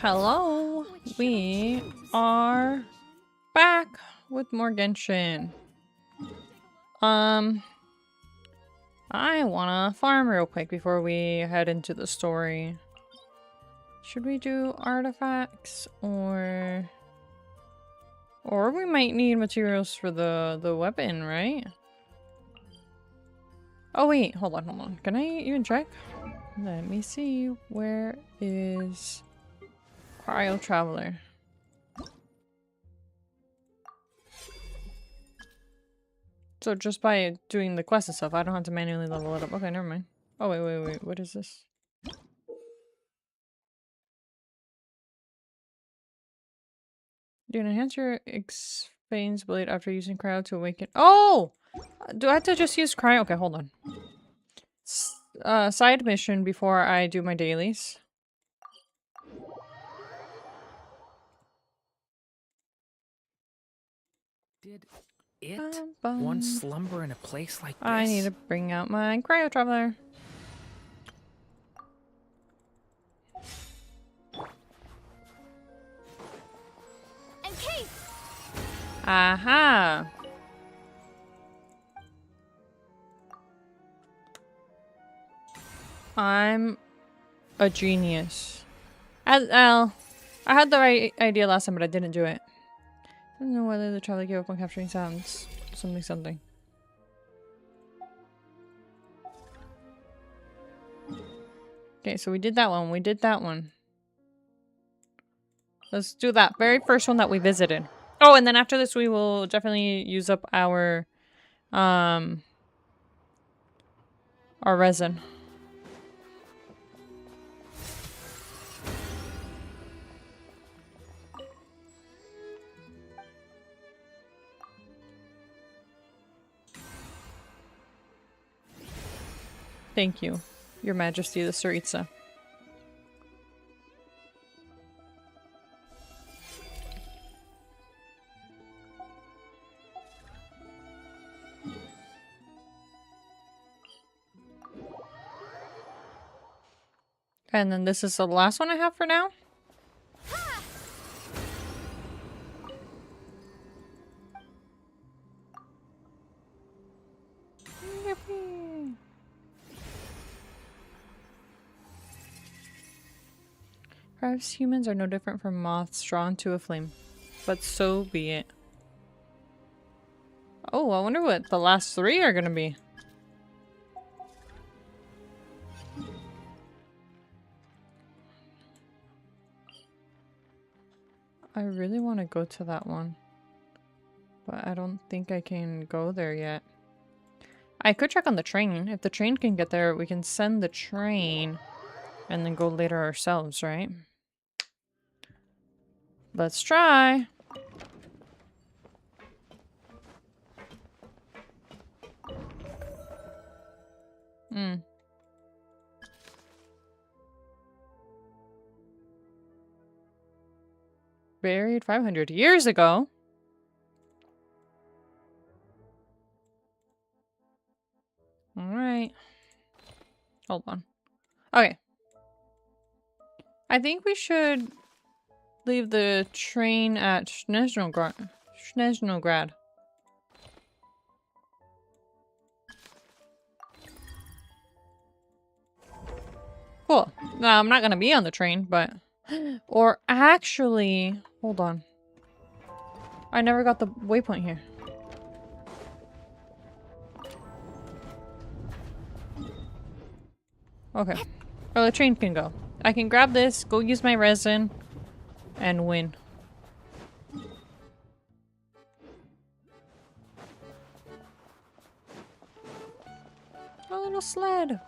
Hello, we are back with more Genshin. I wanna farm real quick before we head into the story. Should we do artifacts or we might need materials for the weapon, right? Oh wait, hold on. Can I even check? Let me see. Where is Cryo Traveler? So just by doing the quest and stuff, I don't have to manually level it up. Okay, never mind. Oh, wait. What is this? You can enhance your Expane's blade after using cryo to awaken. Oh! Do I have to just use cryo? Okay, hold on. Side mission before I do my dailies. Did it once slumber in a place like this? I need to bring out my cryo traveler. Aha! I'm a genius. I had the right idea last time, but I didn't do it. I don't know whether the traveler gave up on capturing sounds. Something. Okay, so we did that one. Let's do that very first one that we visited. Oh, and then after this we will definitely use up our resin. Thank you, Your Majesty the Tsaritsa. And then this is the last one I have for now. Perhaps humans are no different from moths drawn to a flame. But so be it. Oh, I wonder what the last three are gonna be. I really want to go to that one. But I don't think I can go there yet. I could check on the train. If the train can get there, we can send the train and then go later ourselves, right? Let's try. Buried 500 years ago. Alright. Hold on. Okay. I think we should leave the train at Snezhnograd. Cool. Now, I'm not gonna be on the train, but... Or actually... Hold on. I never got the waypoint here. Okay. Or the train can go. I can grab this, go use my resin, and win. A little sled.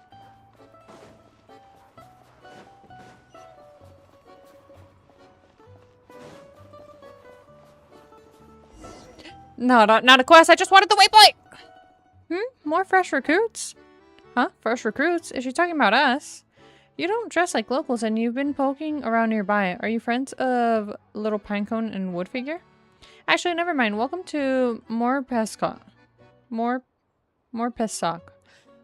No, not a quest. I just wanted the waypoint. More fresh recruits? Huh? Fresh recruits? Is she talking about us? You don't dress like locals and you've been poking around nearby. Are you friends of Little Pinecone and Wood Figure? Actually, never mind. Welcome to More Pessock.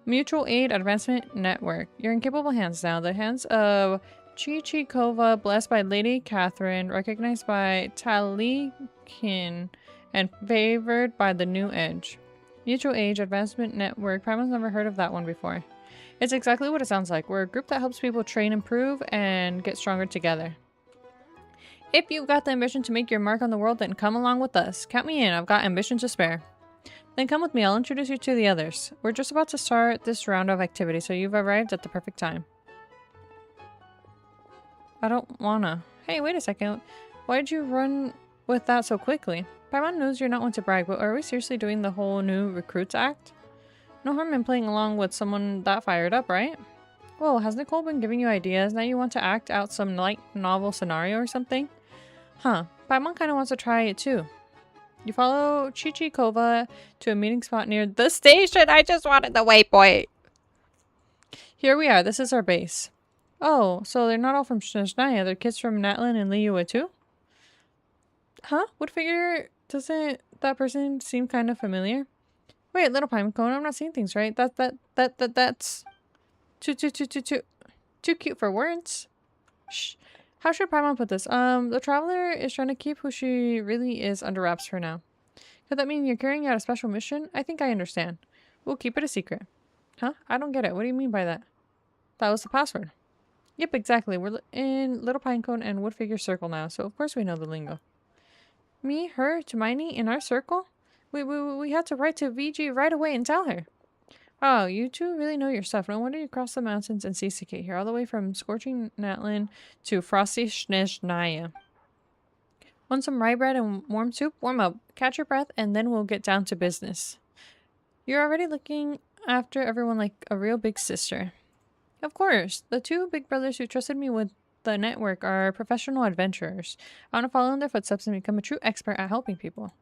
Mutual Aid Advancement Network. You're in capable hands now. The hands of Chichikova, blessed by Lady Catherine, recognized by Talikin, and favored by the New Edge. Mutual Age Advancement Network. Primal's never heard of that one before. It's exactly what it sounds like. We're a group that helps people train, improve, and get stronger together. If you've got the ambition to make your mark on the world, then come along with us. Count me in. I've got ambition to spare. Then come with me. I'll introduce you to the others. We're just about to start this round of activity, so you've arrived at the perfect time. I don't wanna. Hey, wait a second. Why'd you run with that so quickly? Paimon knows you're not one to brag, but are we seriously doing the whole new recruits act? No harm in playing along with someone that fired up, right? Whoa, has Nicole been giving you ideas? Now you want to act out some light novel scenario or something? Huh. Paimon kinda wants to try it too. You follow Chichikova to a meeting spot near the station. I just wanted the waypoint. Here we are. This is our base. Oh, so they're not all from Snezhnaya. They're kids from Natlin and Liyue too? Huh? What figure? Doesn't that person seem kind of familiar? Wait, little Pinecone, I'm not seeing things right. That's too cute for words. Shh. How should Paimon put this? The traveler is trying to keep who she really is under wraps for now. Could that mean you're carrying out a special mission? I think I understand. We'll keep it a secret. Huh? I don't get it. What do you mean by that? That was the password. Yep, exactly. We're in Little Pinecone and Woodfigure Circle now, so of course we know the lingo. Me, her, Hermione, in our circle? We had to write to VG right away and tell her. Oh, you two really know your stuff. No wonder you crossed the mountains and CCK here, all the way from scorching Natlin to frosty Snezhnaya. Want some rye bread and warm soup? Warm up, catch your breath, and then we'll get down to business. You're already looking after everyone like a real big sister. Of course. The two big brothers who trusted me with the network are professional adventurers. I want to follow in their footsteps and become a true expert at helping people.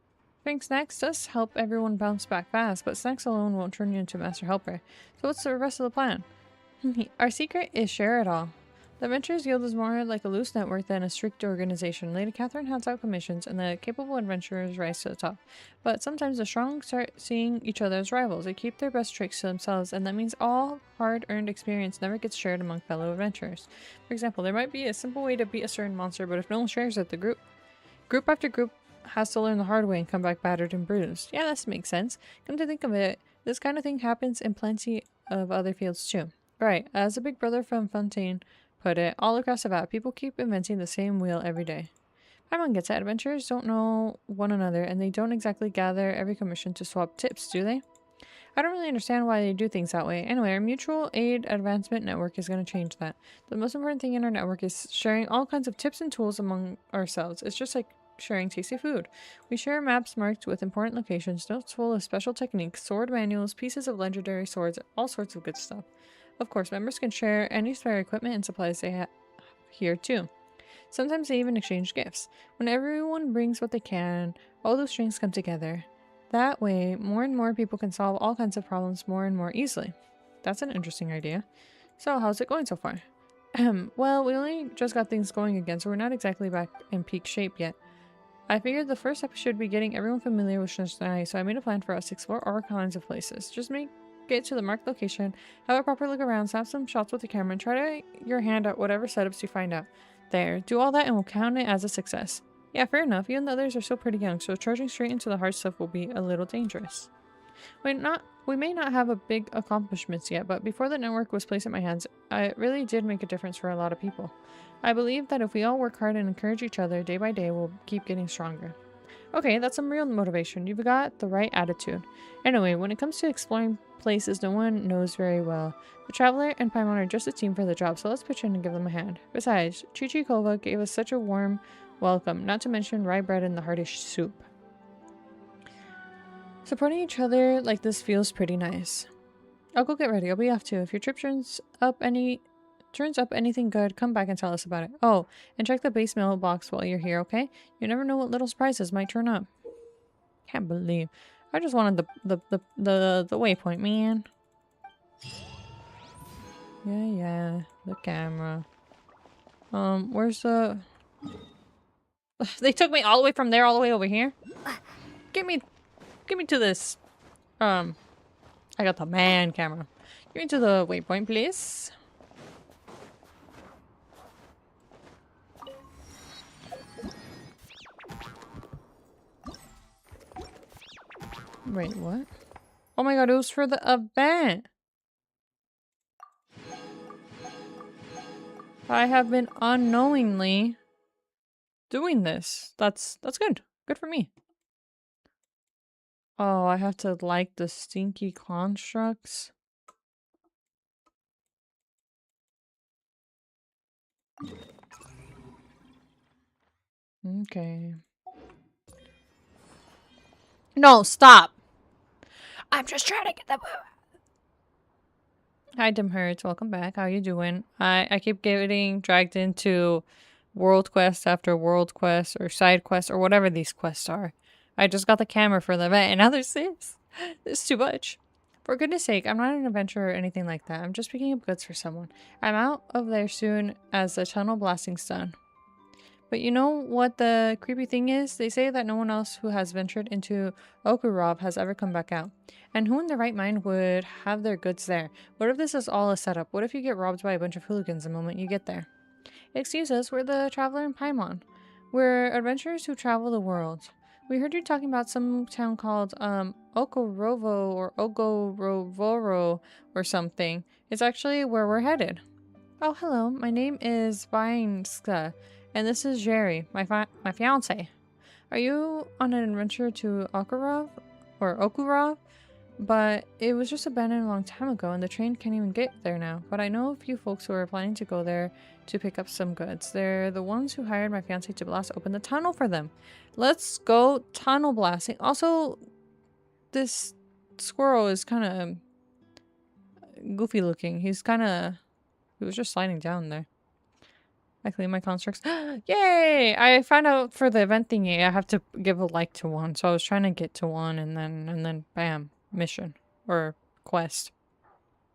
Bring snacks does help everyone bounce back fast, but snacks alone won't turn you into a master helper. So what's the rest of the plan? Our secret is share it all. The Adventurers Guild is more like a loose network than a strict organization. Lady Catherine hands out commissions, and the capable adventurers rise to the top. But sometimes the strong start seeing each other as rivals. They keep their best tricks to themselves, and that means all hard-earned experience never gets shared among fellow adventurers. For example, there might be a simple way to beat a certain monster, but if no one shares it, the group after group has to learn the hard way and come back battered and bruised. Yeah, that makes sense. Come to think of it, this kind of thing happens in plenty of other fields too. Right, as a big brother from Fontaine put it, all across the vat, people keep inventing the same wheel every day. Paimon gets it. Adventurers don't know one another, and they don't exactly gather every commission to swap tips, do they? I don't really understand why they do things that way. Anyway, our mutual aid advancement network is going to change that. The most important thing in our network is sharing all kinds of tips and tools among ourselves. It's just like sharing tasty food. We share maps marked with important locations, notes full of special techniques, sword manuals, pieces of legendary swords, all sorts of good stuff. Of course, members can share any spare equipment and supplies they have here too. Sometimes they even exchange gifts. When everyone brings what they can, all those strings come together. That way, more and more people can solve all kinds of problems more and more easily. That's an interesting idea. So, how's it going so far? Well, we only just got things going again, so we're not exactly back in peak shape yet. I figured the first step should be getting everyone familiar with Snezhnaya, so I made a plan for us to explore all kinds of places. Just get to the marked location, have a proper look around, snap some shots with the camera, and try to get your hand at whatever setups you find out. There, do all that and we'll count it as a success. Yeah, fair enough. Even the others are still pretty young, so charging straight into the hard stuff will be a little dangerous. We may not have a big accomplishments yet, but before the network was placed in my hands, it really did make a difference for a lot of people. I believe that if we all work hard and encourage each other day by day, we'll keep getting stronger. Okay, that's some real motivation. You've got the right attitude. Anyway, when it comes to exploring places no one knows very well, the Traveler and Paimon are just a team for the job, so let's pitch in and give them a hand. Besides, Chichikova gave us such a warm welcome, not to mention rye bread and the heartish soup. Supporting each other like this feels pretty nice. I'll go get ready. I'll be off too. If your trip turns up anything good, come back and tell us about it. Oh, and check the base mailbox while you're here, okay? You never know what little surprises might turn up. Can't believe. I just wanted the waypoint, man. Yeah, the camera. Where's the... They took me all the way from there all the way over here? Give me to this. I got the man camera. Give me to the waypoint, please. Wait, what? Oh my god, it was for the event! I have been unknowingly doing this. That's good. Good for me. Oh, I have to like the stinky constructs. Okay. No, stop! I'm just trying to get the. Hi, Dim Hertz. Welcome back. How you doing? I keep getting dragged into world quest after world quest or side quest or whatever these quests are. I just got the camera for the event and now there's this. It's too much. For goodness sake, I'm not an adventurer or anything like that. I'm just picking up goods for someone. I'm out of there soon as the tunnel blasting's done. But you know what the creepy thing is? They say that no one else who has ventured into Okurov has ever come back out. And who in their right mind would have their goods there? What if this is all a setup? What if you get robbed by a bunch of hooligans the moment you get there? Excuse us, we're the Traveler in Paimon. We're adventurers who travel the world. We heard you talking about some town called Okorovo or Ogorovoro or something. It's actually where we're headed. Oh, hello. My name is Vainska, and this is Jerry, my fiance. Are you on an adventure to Okurov? Or Okurov? But it was just abandoned a long time ago, and the train can't even get there now. But I know a few folks who are planning to go there to pick up some goods. They're the ones who hired my fiance to blast open the tunnel for them. Let's go tunnel blasting. Also, this squirrel is kind of goofy looking. He was just sliding down there. I clean my constructs. Yay! I found out for the event thingy I have to give a like to one. So I was trying to get to one and then bam. Mission. Or quest.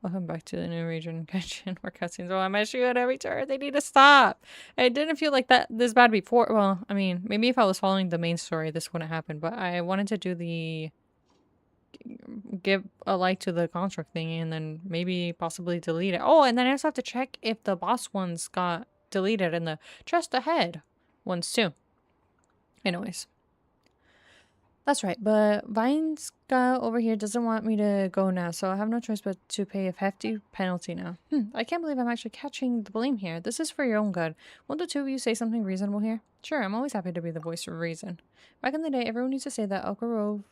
Welcome back to the new region. Genshin. More cutscenes. Oh, I'm actually at every turn. They need to stop. It didn't feel like that this bad before. Well, I mean, maybe if I was following the main story this wouldn't happen. But I wanted to do the give a like to the construct thingy and then maybe possibly delete it. Oh, and then I also have to check if the boss ones got deleted and the just ahead ones too. Anyways. That's right, but Vineska over here doesn't want me to go now, so I have no choice but to pay a hefty penalty now. I can't believe I'm actually catching the blame here. This is for your own good. Won't the two of you say something reasonable here? Sure, I'm always happy to be the voice of reason. Back in the day, everyone used to say that Okurov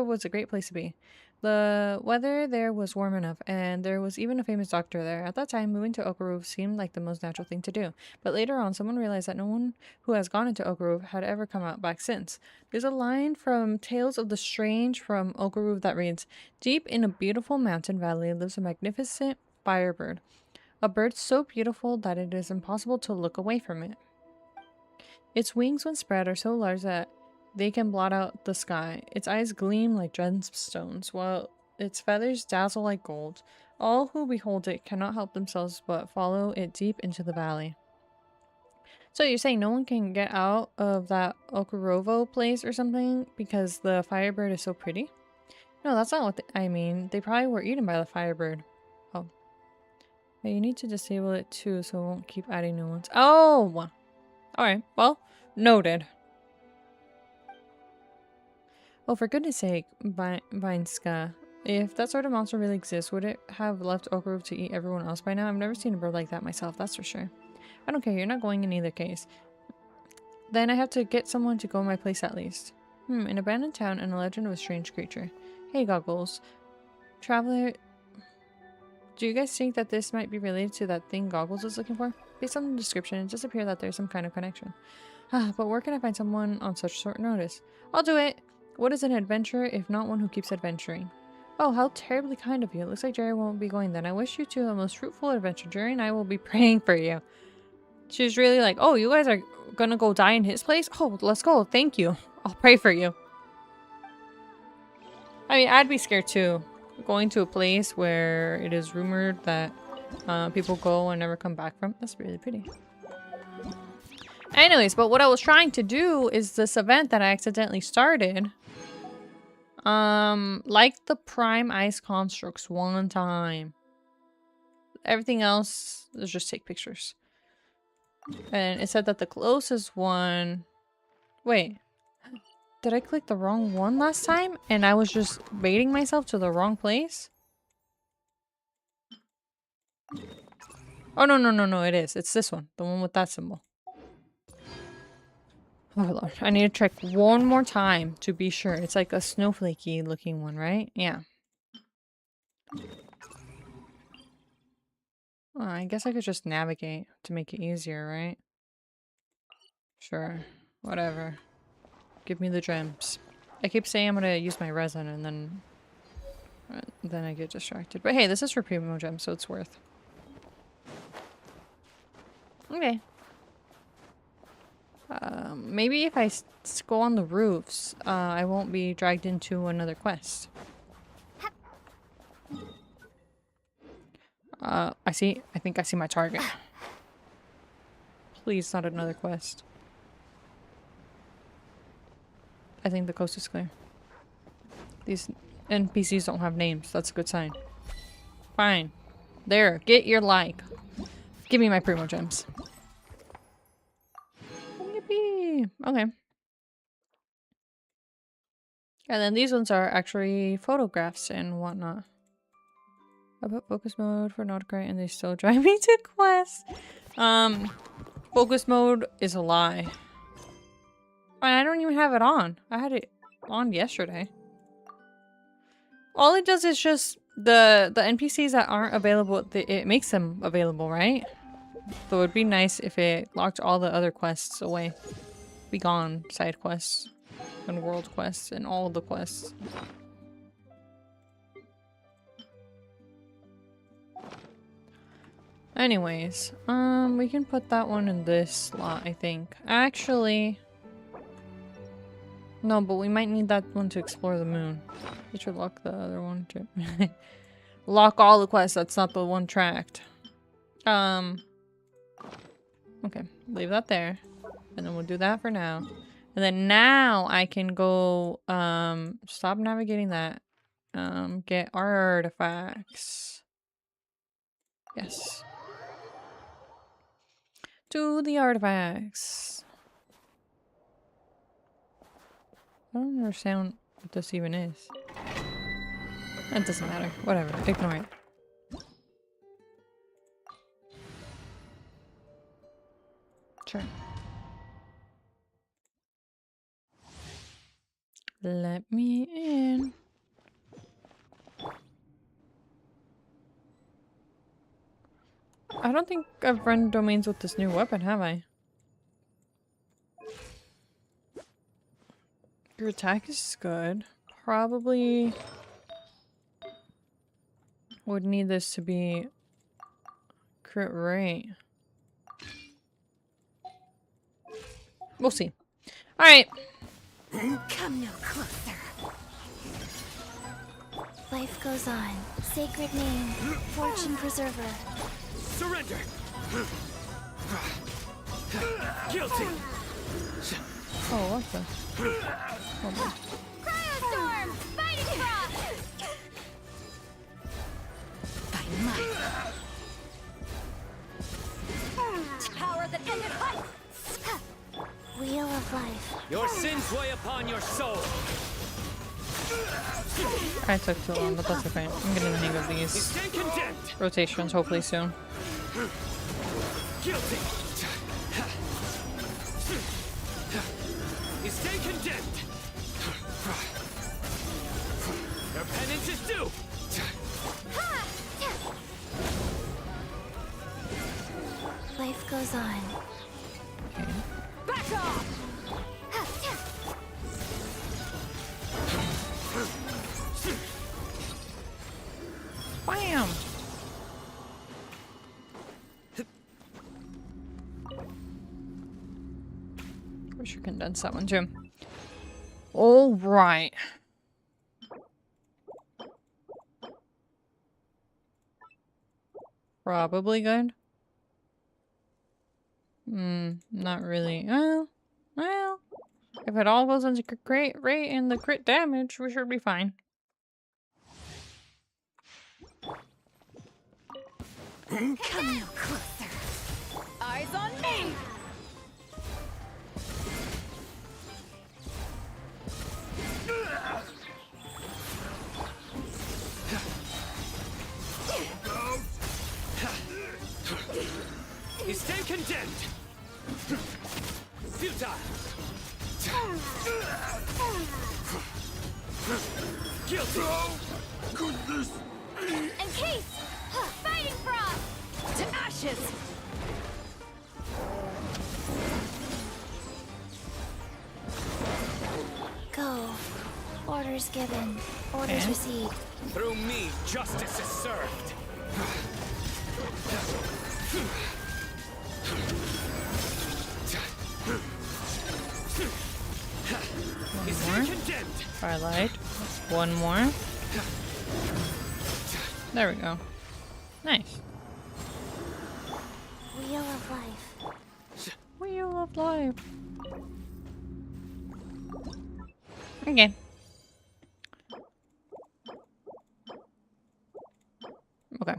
was a great place to be. The weather there was warm enough, and there was even a famous doctor there. At that time, moving to Okurov seemed like the most natural thing to do. But later on, someone realized that no one who has gone into Okurov had ever come out back since. There's a line from Tales of the Strange from Okurov that reads, "Deep in a beautiful mountain valley lives a magnificent firebird. A bird so beautiful that it is impossible to look away from it. Its wings, when spread, are so large that they can blot out the sky. Its eyes gleam like gemstones, while its feathers dazzle like gold. All who behold it cannot help themselves but follow it deep into the valley." So you're saying no one can get out of that Okurovo place or something because the firebird is so pretty? No, that's not what I mean. They probably were eaten by the firebird. Oh. Yeah, you need to disable it too so it won't keep adding new ones. Oh! Alright, well, noted. Oh, for goodness sake, Vineska. If that sort of monster really exists, would it have left Okurov to eat everyone else by now? I've never seen a bird like that myself, that's for sure. I don't care, you're not going in either case. Then I have to get someone to go my place at least. An abandoned town and a legend of a strange creature. Hey, Goggles. Traveler, do you guys think that this might be related to that thing Goggles was looking for? Based on the description, it just appeared that there's some kind of connection. But where can I find someone on such short notice? I'll do it! What is an adventurer if not one who keeps adventuring? Oh, how terribly kind of you. It looks like Jerry won't be going then. I wish you two a most fruitful adventure. Jerry and I will be praying for you. She's really like, oh, you guys are gonna go die in his place? Oh, let's go. Thank you. I'll pray for you. I mean, I'd be scared too. Going to a place where it is rumored that people go and never come back from. That's really pretty. Anyways, but what I was trying to do is this event that I accidentally started. Like the prime ice constructs one time. Everything else is just take pictures. And it said that the closest one... Wait. Did I click the wrong one last time? And I was just baiting myself to the wrong place? Oh, no, it is. It's this one. The one with that symbol. Oh, Lord. I need to check one more time to be sure. It's like a snowflakey looking one, right? Yeah. Oh, I guess I could just navigate to make it easier, right? Sure. Whatever. Give me the gems. I keep saying I'm gonna use my resin and then I get distracted. But hey, this is for primo gems, so it's worth. Okay. Maybe if I go on the roofs, I won't be dragged into another quest. I think I see my target. Please, not another quest. I think the coast is clear. These NPCs don't have names. That's a good sign. Fine. There, get your like. Give me my primo gems. Yippee! Okay. And then these ones are actually photographs and whatnot. I put focus mode for Nauticry and they still drive me to quest. Focus mode is a lie. I don't even have it on. I had it on yesterday. All it does is just the NPCs that aren't available, it makes them available, right? So it would be nice if it locked all the other quests away. Be gone, side quests and world quests and all the quests. Anyways, we can put that one in this slot, I think. Actually, no, but we might need that one to explore the moon. We should lock the other one too. Lock all the quests, that's not the one tracked. Okay, leave that there. And then we'll do that for now. And then now I can go, stop navigating that. Get artifacts. Yes. Do the artifacts. I don't understand what this even is. It doesn't matter. Whatever. Ignore it. Sure. Let me in. I don't think I've run domains with this new weapon, have I? Your attack is good. Probably would need this to be crit rate. We'll see. Alright. Come no closer. Life goes on. Sacred name. Fortune preserver. Surrender! Guilty! Oh, what the? Oh, boy. Cryostorm! Fighting frost! By might. Power that ended life! Wheel of life. Your sins weigh upon your soul! I took too long, but that's okay. I'm getting the hang of these Stay condemned! rotations hopefully soon. Guilty! You stay condemned! Your penance is due! Life goes on. Okay. Back off! Bam! We should condense that one too. All right. Probably good. Not really. Well, if it all goes into crit rate and the crit damage, we should be fine. Come no closer. Eyes on me! You stay condemned! Futile! Guilty! Could this be? Encase! Fighting frog! To ashes! Go. Orders given. Orders received. Through me, justice is served! You stay condemned! Twilight. One more. There we go. Nice. Wheel of life. Wheel of life. Okay. Okay.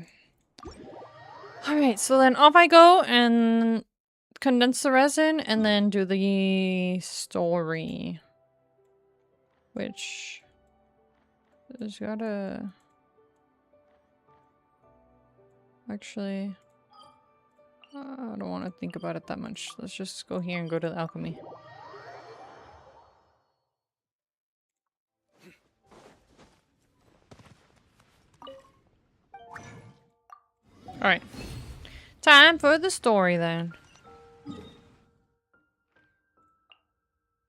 Alright, so then off I go and condense the resin and then do the story. Which has gotta... Actually... I don't want to think about it that much. Let's just go here and go to the alchemy. Alright. Time for the story then.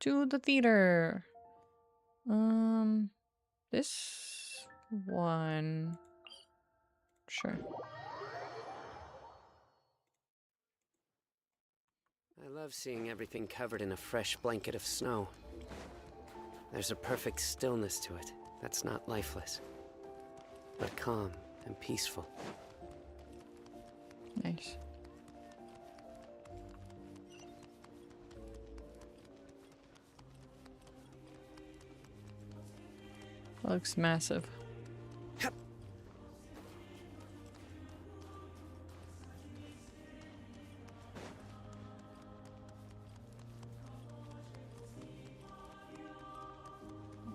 To the theater. This one. Sure. I love seeing everything covered in a fresh blanket of snow. There's a perfect stillness to it that's not lifeless, but calm and peaceful. Nice. Looks massive.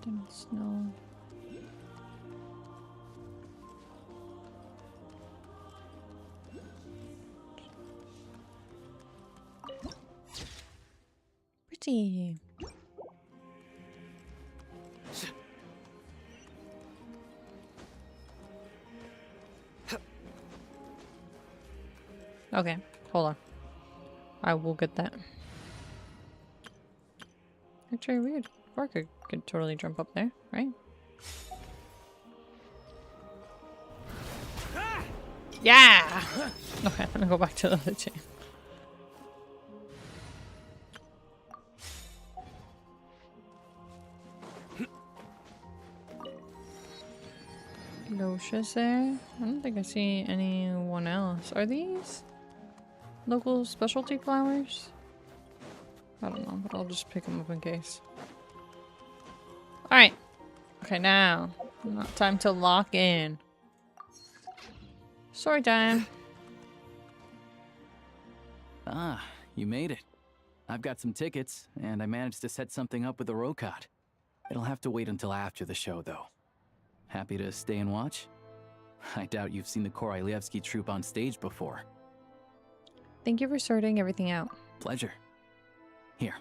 Didn't snow. Pretty. Okay, hold on. I will get that. Actually, weird. Orca could totally jump up there, right? Yeah! Okay, I'm gonna go back to the other chain. Losha's there. I don't think I see anyone else. Are these local specialty flowers? I don't know, but I'll just pick them up in case. Alright. Okay, now. Time to lock in. Story time. Ah, you made it. I've got some tickets, and I managed to set something up with the Rokot. It'll have to wait until after the show, though. Happy to stay and watch? I doubt you've seen the Korolyevsky troupe on stage before. Thank you for sorting everything out. Pleasure. Here,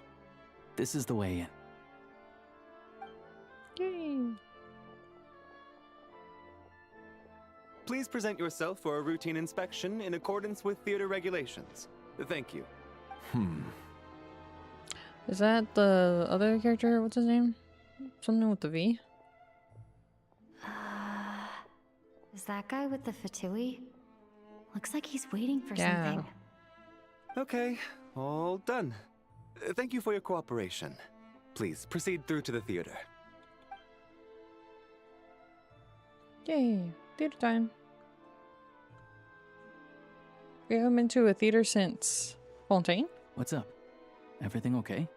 this is the way in. Yay. Please present yourself for a routine inspection in accordance with theater regulations. Thank you. Is that the other character? What's his name? Something with the V? Is that guy with the fatui? Looks like he's waiting for Yeah. something. Okay, all done. Thank you for your cooperation. Please proceed through to the theater. Yay. Theater time. We haven't been to a theater since Fontaine? What's up? Everything okay?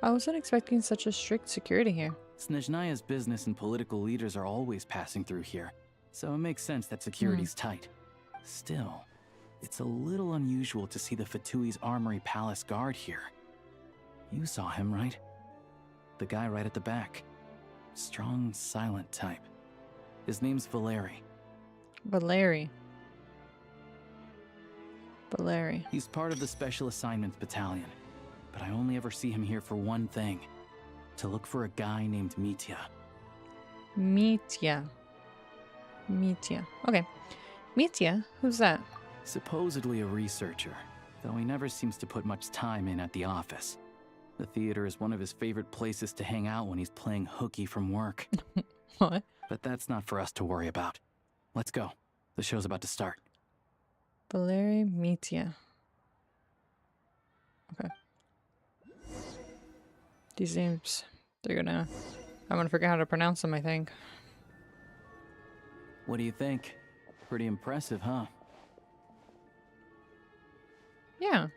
I wasn't expecting such a strict security here. Snezhnaya's business and political leaders are always passing through here, so it makes sense that security's tight. Still, it's a little unusual to see the Fatui's Armory Palace guard here. You saw him, right? The guy right at the back. Strong, silent type. His name's Valeri. Valeri. Valeri. He's part of the Special Assignments Battalion, but I only ever see him here for one thing. To look for a guy named Mitya. Mitya. Mitya. Okay. Mitya? Who's that? Supposedly a researcher, though he never seems to put much time in at the office. The theater is one of his favorite places to hang out when he's playing hooky from work. What? But that's not for us to worry about. Let's go. The show's about to start. Valeri Mitya. Okay. These names, I'm gonna forget how to pronounce them, I think. What do you think? Pretty impressive, huh? Yeah.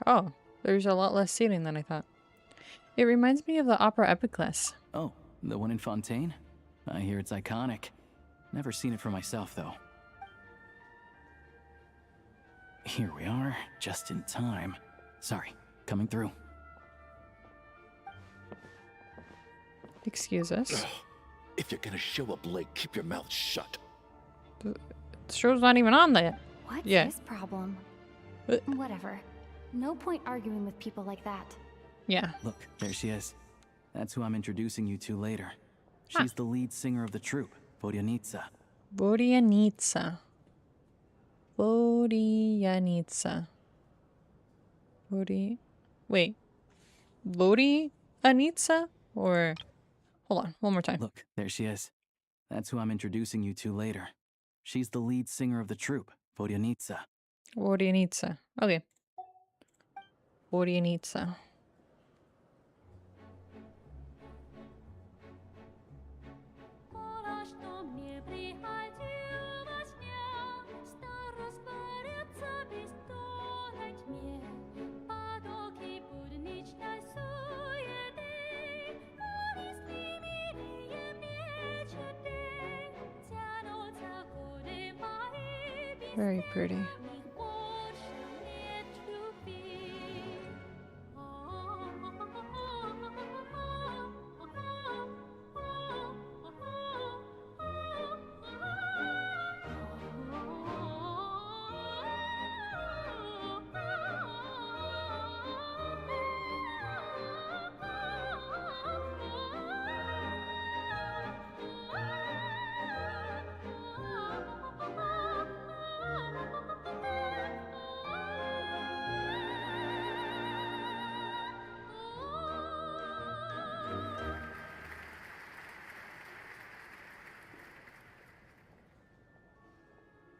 Oh, there's a lot less seating than I thought. It reminds me of the opera Epiclese. Oh, the one in Fontaine? I hear it's iconic. Never seen it for myself, though. Here we are, just in time. Sorry, coming through. Excuse us. If you're gonna show up late, keep your mouth shut. The show's not even on yet. What's Yeah. his problem? Uh. Whatever. No point arguing with people like that. Yeah. Look, there she is. That's who I'm introducing you to later. She's the lead singer of the troupe, Vodyanitsa. Vodyanitsa. Vodyanitsa. Wait. Vodyanitsa? Or... Hold on, one more time. Look, there she is. That's who I'm introducing you to later. She's the lead singer of the troupe, Vodyanitsa. Vodyanitsa. Okay. Vodyanitsa. Very pretty.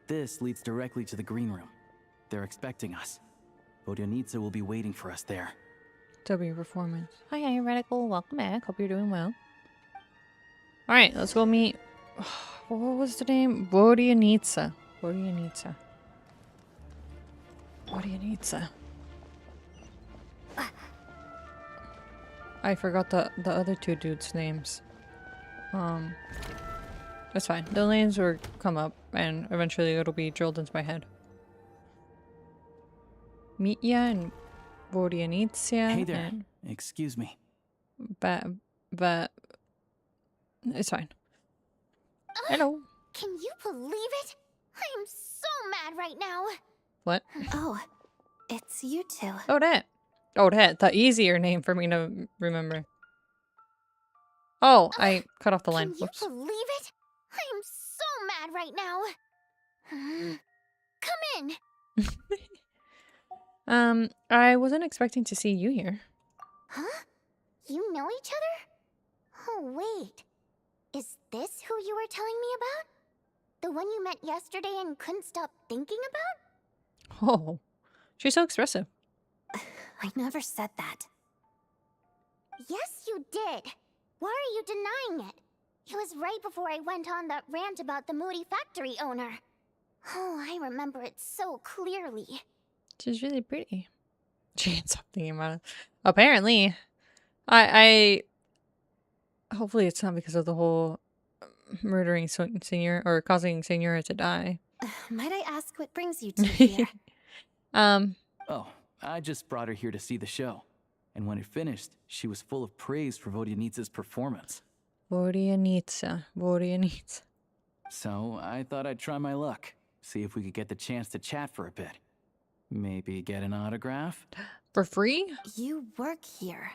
This leads directly to the green room. They're expecting us. Vodyanitsa will be waiting for us there. W performance. Hi, Radical. Welcome back. Hope you're doing well. Alright, let's go meet... What was the name? Vodyanitsa. Vodyanitsa. Vodyanitsa. I forgot the other two dudes' names. That's fine. The names will come up, and eventually it'll be drilled into my head. Mitya and Vodyanitsa. Hey there. Excuse me. But it's fine. Hello. Can you believe it? I'm so mad right now. What? Oh, it's you two. Odette. Odette, the easier name for me to remember. Oh, I cut off the line. Can you Whoops. believe it? I'm so mad right now. Come in. I wasn't expecting to see you here. Huh? You know each other? Oh, wait. Is this who you were telling me about? The one you met yesterday and couldn't stop thinking about? Oh, she's so expressive. I never said that. Yes, you did. Why are you denying it? It was right before I went on that rant about the moody factory owner. Oh, I remember it so clearly. She's really pretty. She can't stop thinking about it. Apparently. I hopefully it's not because of the whole murdering Senior or causing Senior to die. Might I ask what brings you two here? Oh, I just brought her here to see the show. And when it finished, she was full of praise for Vodyanitsa's performance. Воряниться. So I thought I'd try my luck. See if we could get the chance to chat for a bit. Maybe get an autograph? For free? You work here.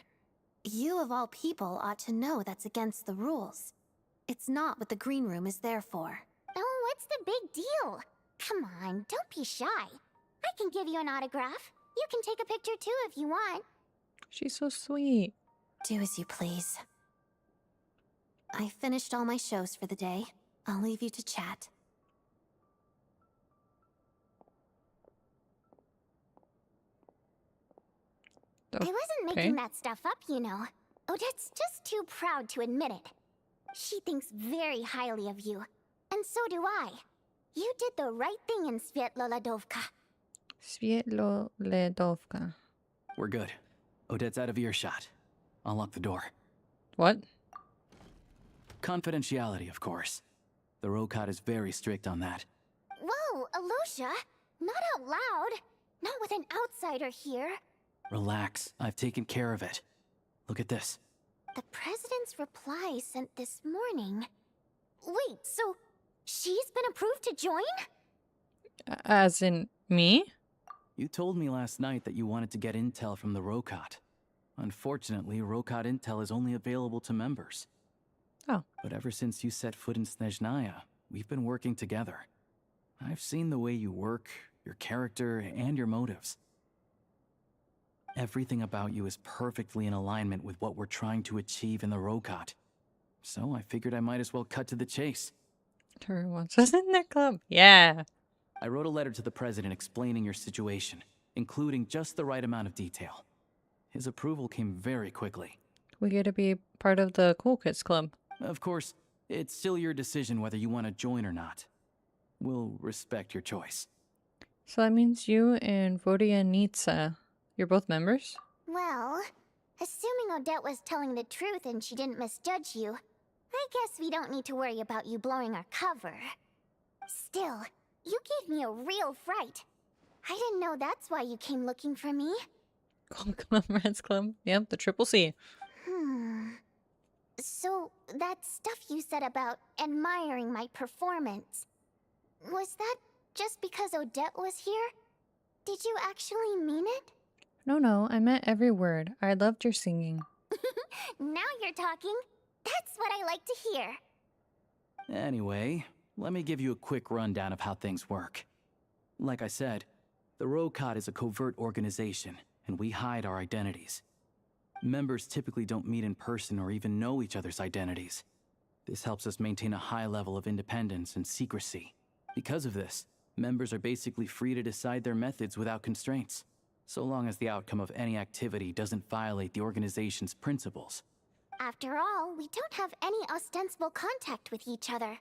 You of all people ought to know that's against the rules. It's not what the green room is there for. Oh, what's the big deal? Come on, don't be shy. I can give you an autograph. You can take a picture too if you want. She's so sweet. Do as you please. I finished all my shows for the day. I'll leave you to chat. I wasn't making that stuff up, you know. Odette's just too proud to admit it. She thinks very highly of you. And so do I. You did the right thing in Svietloledovka. Svietloledovka. We're good. Odette's out of earshot. I'll lock the door. What? Confidentiality, of course. The Rokot is very strict on that. Whoa, Alosha! Not out loud! Not with an outsider here! Relax, I've taken care of it. Look at this. The President's reply sent this morning. Wait, so she's been approved to join? As in me? You told me last night that you wanted to get intel from the Rokot. Unfortunately, Rokot intel is only available to members. Oh. But ever since you set foot in Snezhnaya, we've been working together. I've seen the way you work, your character, and your motives. Everything about you is perfectly in alignment with what we're trying to achieve in the Rokot. So I figured I might as well cut to the chase. Everyone wants us in their club. Yeah. I wrote a letter to the President explaining your situation, including just the right amount of detail. His approval came very quickly. We get to be part of the Cool Kids Club. Of course, it's still your decision whether you want to join or not. We'll respect your choice. So that means you and Vodyanitsa, you're both members? Well, assuming Odette was telling the truth and she didn't misjudge you, I guess we don't need to worry about you blowing our cover. Still, you gave me a real fright. I didn't know that's why you came looking for me. Cool Club, Reds Club. Yep, the Triple C. So, that stuff you said about admiring my performance, was that just because Odette was here? Did you actually mean it? No, I meant every word. I loved your singing. Now you're talking. That's what I like to hear. Anyway, let me give you a quick rundown of how things work. Like I said, the Rokot is a covert organization, and we hide our identities. Members typically don't meet in person or even know each other's identities. This helps us maintain a high level of independence and secrecy. Because of this, members are basically free to decide their methods without constraints, so long as the outcome of any activity doesn't violate the organization's principles. After all, we don't have any ostensible contact with each other.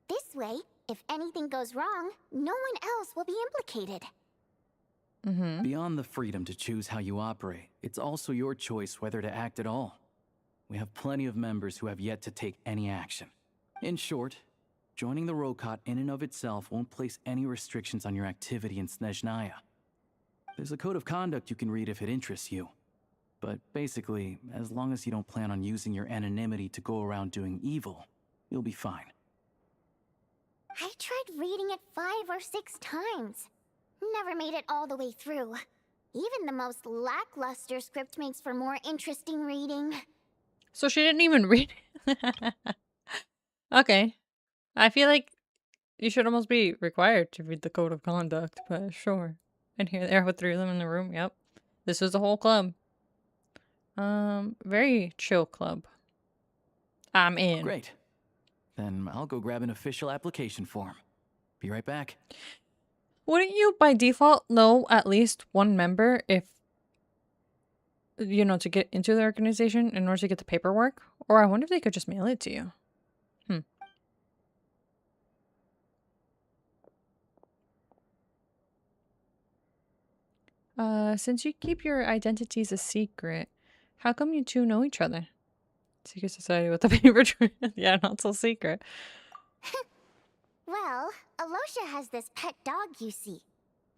This way, if anything goes wrong, no one else will be implicated. Beyond the freedom to choose how you operate, it's also your choice whether to act at all. We have plenty of members who have yet to take any action. In short, joining the Rokot in and of itself won't place any restrictions on your activity in Snezhnaya. There's a code of conduct you can read if it interests you. But basically, as long as you don't plan on using your anonymity to go around doing evil, you'll be fine. I tried reading it 5 or 6 times. Never made it all the way through. Even the most lackluster script makes for more interesting reading. So she didn't even read it? Okay. I feel like you should almost be required to read the code of conduct, but sure. And here they are with 3 of them in the room. Yep. This is the whole club. Very chill club. I'm in. Great. Then I'll go grab an official application form. Be right back. Wouldn't you, by default, know at least one member if, you know, to get into the organization in order to get the paperwork? Or I wonder if they could just mail it to you. Since you keep your identities a secret, how come you two know each other? Secret society with the paper trail. Yeah, not so secret. Well, Alosha has this pet dog, you see.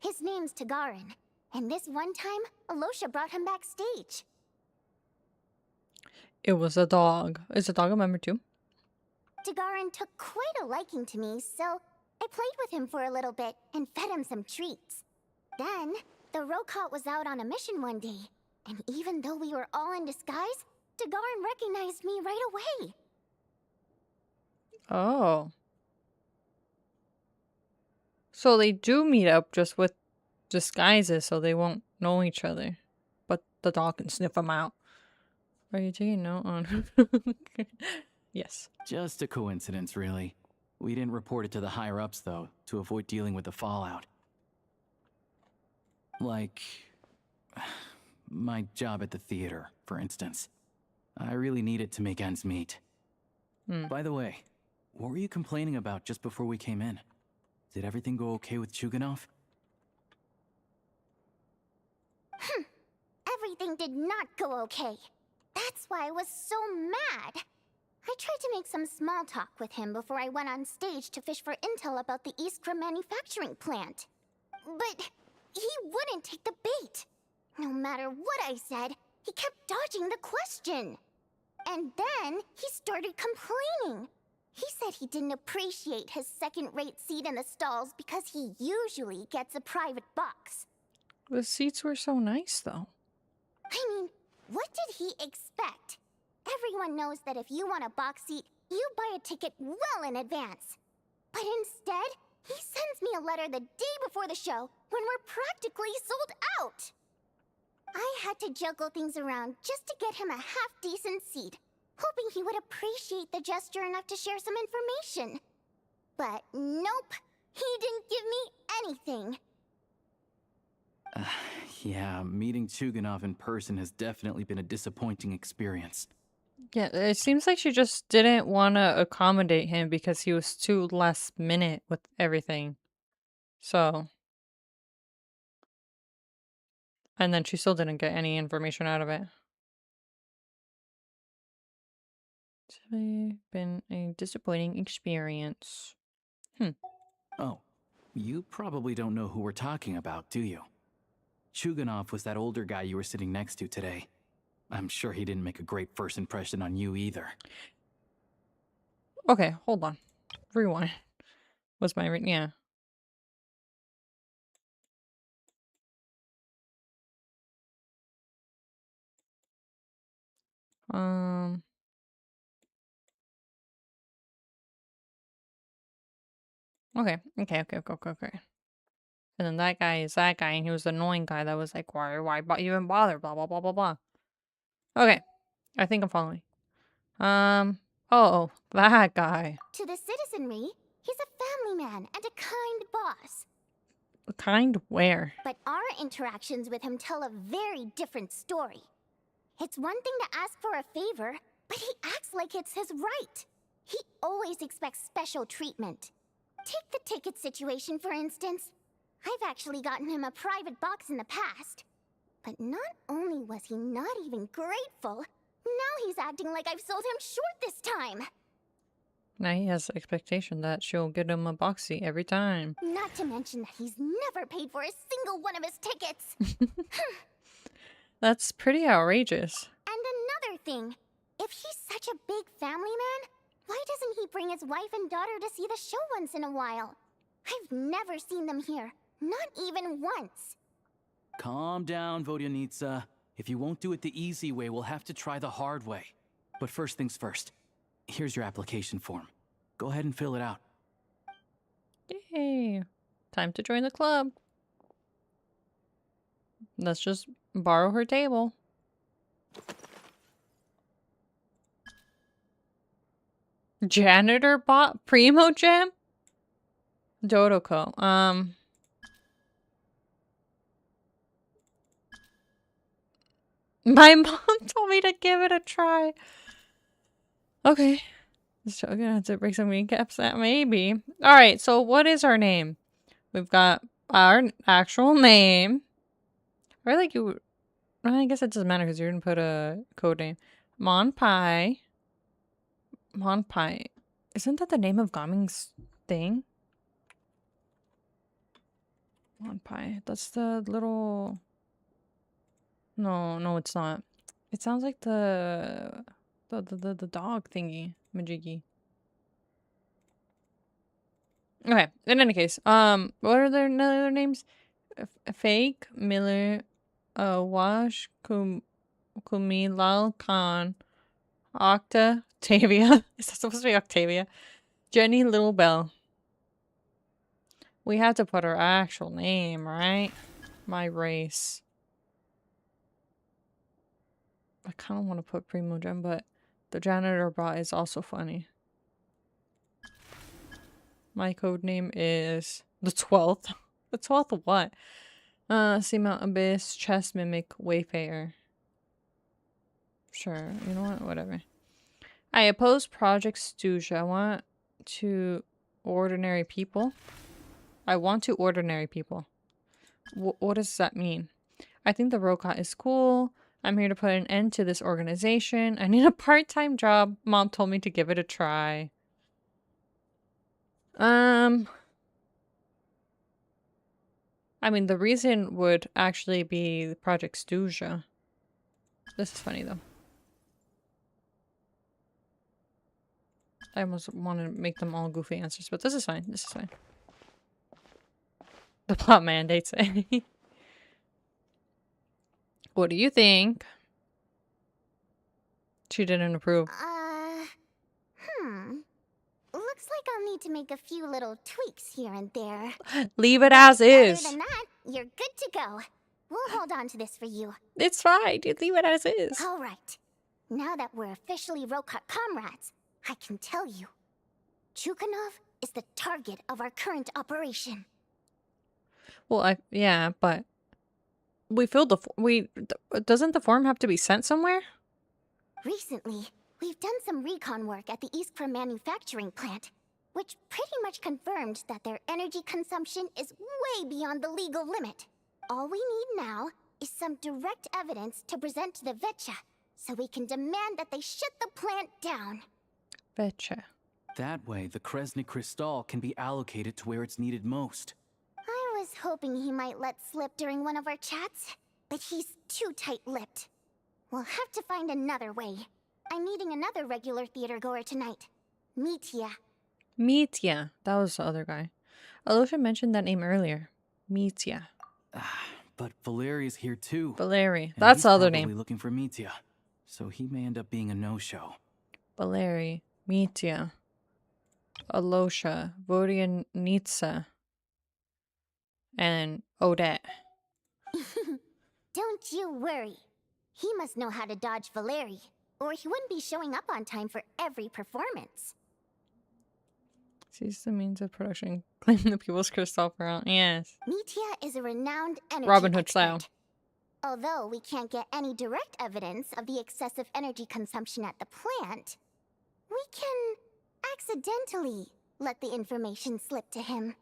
His name's Tagarin, and this one time, Alosha brought him backstage. It was a dog. Is the dog a member too? Dagaran took quite a liking to me, so I played with him for a little bit and fed him some treats. Then, the Rokot was out on a mission one day, and even though we were all in disguise, Dagaran recognized me right away. Oh. So they do meet up just with disguises so they won't know each other. But the dog can sniff them out. Are you taking note on? Yes. Just a coincidence, really. We didn't report it to the higher-ups, though, to avoid dealing with the fallout. Like, my job at the theater, for instance. I really need it to make ends meet. By the way, what were you complaining about just before we came in? Did everything go okay with Chuganov? Everything did not go okay. That's why I was so mad. I tried to make some small talk with him before I went on stage to fish for intel about the Iskra manufacturing plant. But he wouldn't take the bait. No matter what I said, he kept dodging the question. And then he started complaining. He said he didn't appreciate his second-rate seat in the stalls because he usually gets a private box. The seats were so nice, though. I mean, what did he expect? Everyone knows that if you want a box seat, you buy a ticket well in advance. But instead, he sends me a letter the day before the show when we're practically sold out. I had to juggle things around just to get him a half-decent seat, hoping he would appreciate the gesture enough to share some information. But nope, he didn't give me anything. Yeah, meeting Chuganov in person has definitely been a disappointing experience. Yeah, it seems like she just didn't want to accommodate him because he was too last minute with everything. So. And then she still didn't get any information out of it. It's been a disappointing experience. Oh, you probably don't know who we're talking about, do you? Chuganov was that older guy you were sitting next to today. I'm sure he didn't make a great first impression on you either. Okay, hold on. Rewind. Was my yeah. Okay. And then that guy is that guy, and he was the annoying guy that was like, why even bother? Blah blah blah blah blah. Okay, I think I'm following. Oh, that guy. To the citizenry, he's a family man and a kind boss. Kind where? But our interactions with him tell a very different story. It's one thing to ask for a favor, but he acts like it's his right. He always expects special treatment. Take the ticket situation, for instance. I've actually gotten him a private box in the past. But not only was he not even grateful, now he's acting like I've sold him short this time. Now he has the expectation that she'll get him a box seat every time. Not to mention that he's never paid for a single one of his tickets. That's pretty outrageous. And another thing, if he's such a big family man, why doesn't he bring his wife and daughter to see the show once in a while? I've never seen them here, not even once. Calm down, Vodyanitsa. If you won't do it the easy way, we'll have to try the hard way. But first things first. Here's your application form. Go ahead and fill it out. Yay. Time to join the club. Let's just borrow her table. Janitor bot Primo Gem? Dodoko. My mom told me to give it a try. Okay. So I'm gonna have to break some recaps that maybe. Alright, so what is our name? We've got our actual name. Or like you well, I guess it doesn't matter because you didn't put a code name. Monpai. Monpai. Isn't that the name of Gaming's thing? Monpai. That's the little No, it's not. It sounds like the dog thingy, Majiki. Okay, in any case, what are their other names? Fake, Miller, Wash, Kumilal Khan, Octavia. Is that supposed to be Octavia? Jenny Little Bell. We have to put her actual name, right? My race. I kind of want to put Primogem, but the janitor bot is also funny. My code name is the 12th. The 12th of what? Seamount Abyss, Chest Mimic, Wayfarer. Sure, you know what? Whatever. I oppose Project Stooge. I want to ordinary people. I want to ordinary people. What does that mean? I think the robot is cool. I'm here to put an end to this organization. I need a part-time job. Mom told me to give it a try. I mean, the reason would actually be Project Stooge. This is funny, though. I almost want to make them all goofy answers, but this is fine. This is fine. The plot mandates it. What do you think? She didn't approve. Looks like I'll need to make a few little tweaks here and there. Leave it as is. Other than that, you're good to go. We'll hold on to this for you. It's fine. You leave it as is. All right. Now that we're officially Rokot comrades, I can tell you. Chukhanov is the target of our current operation. Well, yeah, but we filled the doesn't the form have to be sent somewhere? Recently, we've done some recon work at the Iskra manufacturing plant, which pretty much confirmed that their energy consumption is way beyond the legal limit. All we need now is some direct evidence to present to the Vetcha, so we can demand that they shut the plant down. Vetcha. That way, the Kresny Crystal can be allocated to where it's needed most. I was hoping he might let slip during one of our chats, but he's too tight-lipped. We'll have to find another way. I'm meeting another regular theater goer tonight. Mitya. Mitya. That was the other guy. Alosha mentioned that name earlier. Mitya. But Valeri's here too. Valeri. That's the other name. Looking for Mitya, so he may end up being a no-show. Valeri. Mitya. Alosha. Vodyanitsa. And Odette. Don't you worry. He must know how to dodge Valeri, or he wouldn't be showing up on time for every performance. Seize the means of production. Claim the people's crystal for all. Yes. Mitya is a renowned energy Robin Hood expert. style. Although we can't get any direct evidence of the excessive energy consumption at the plant, we can accidentally let the information slip to him.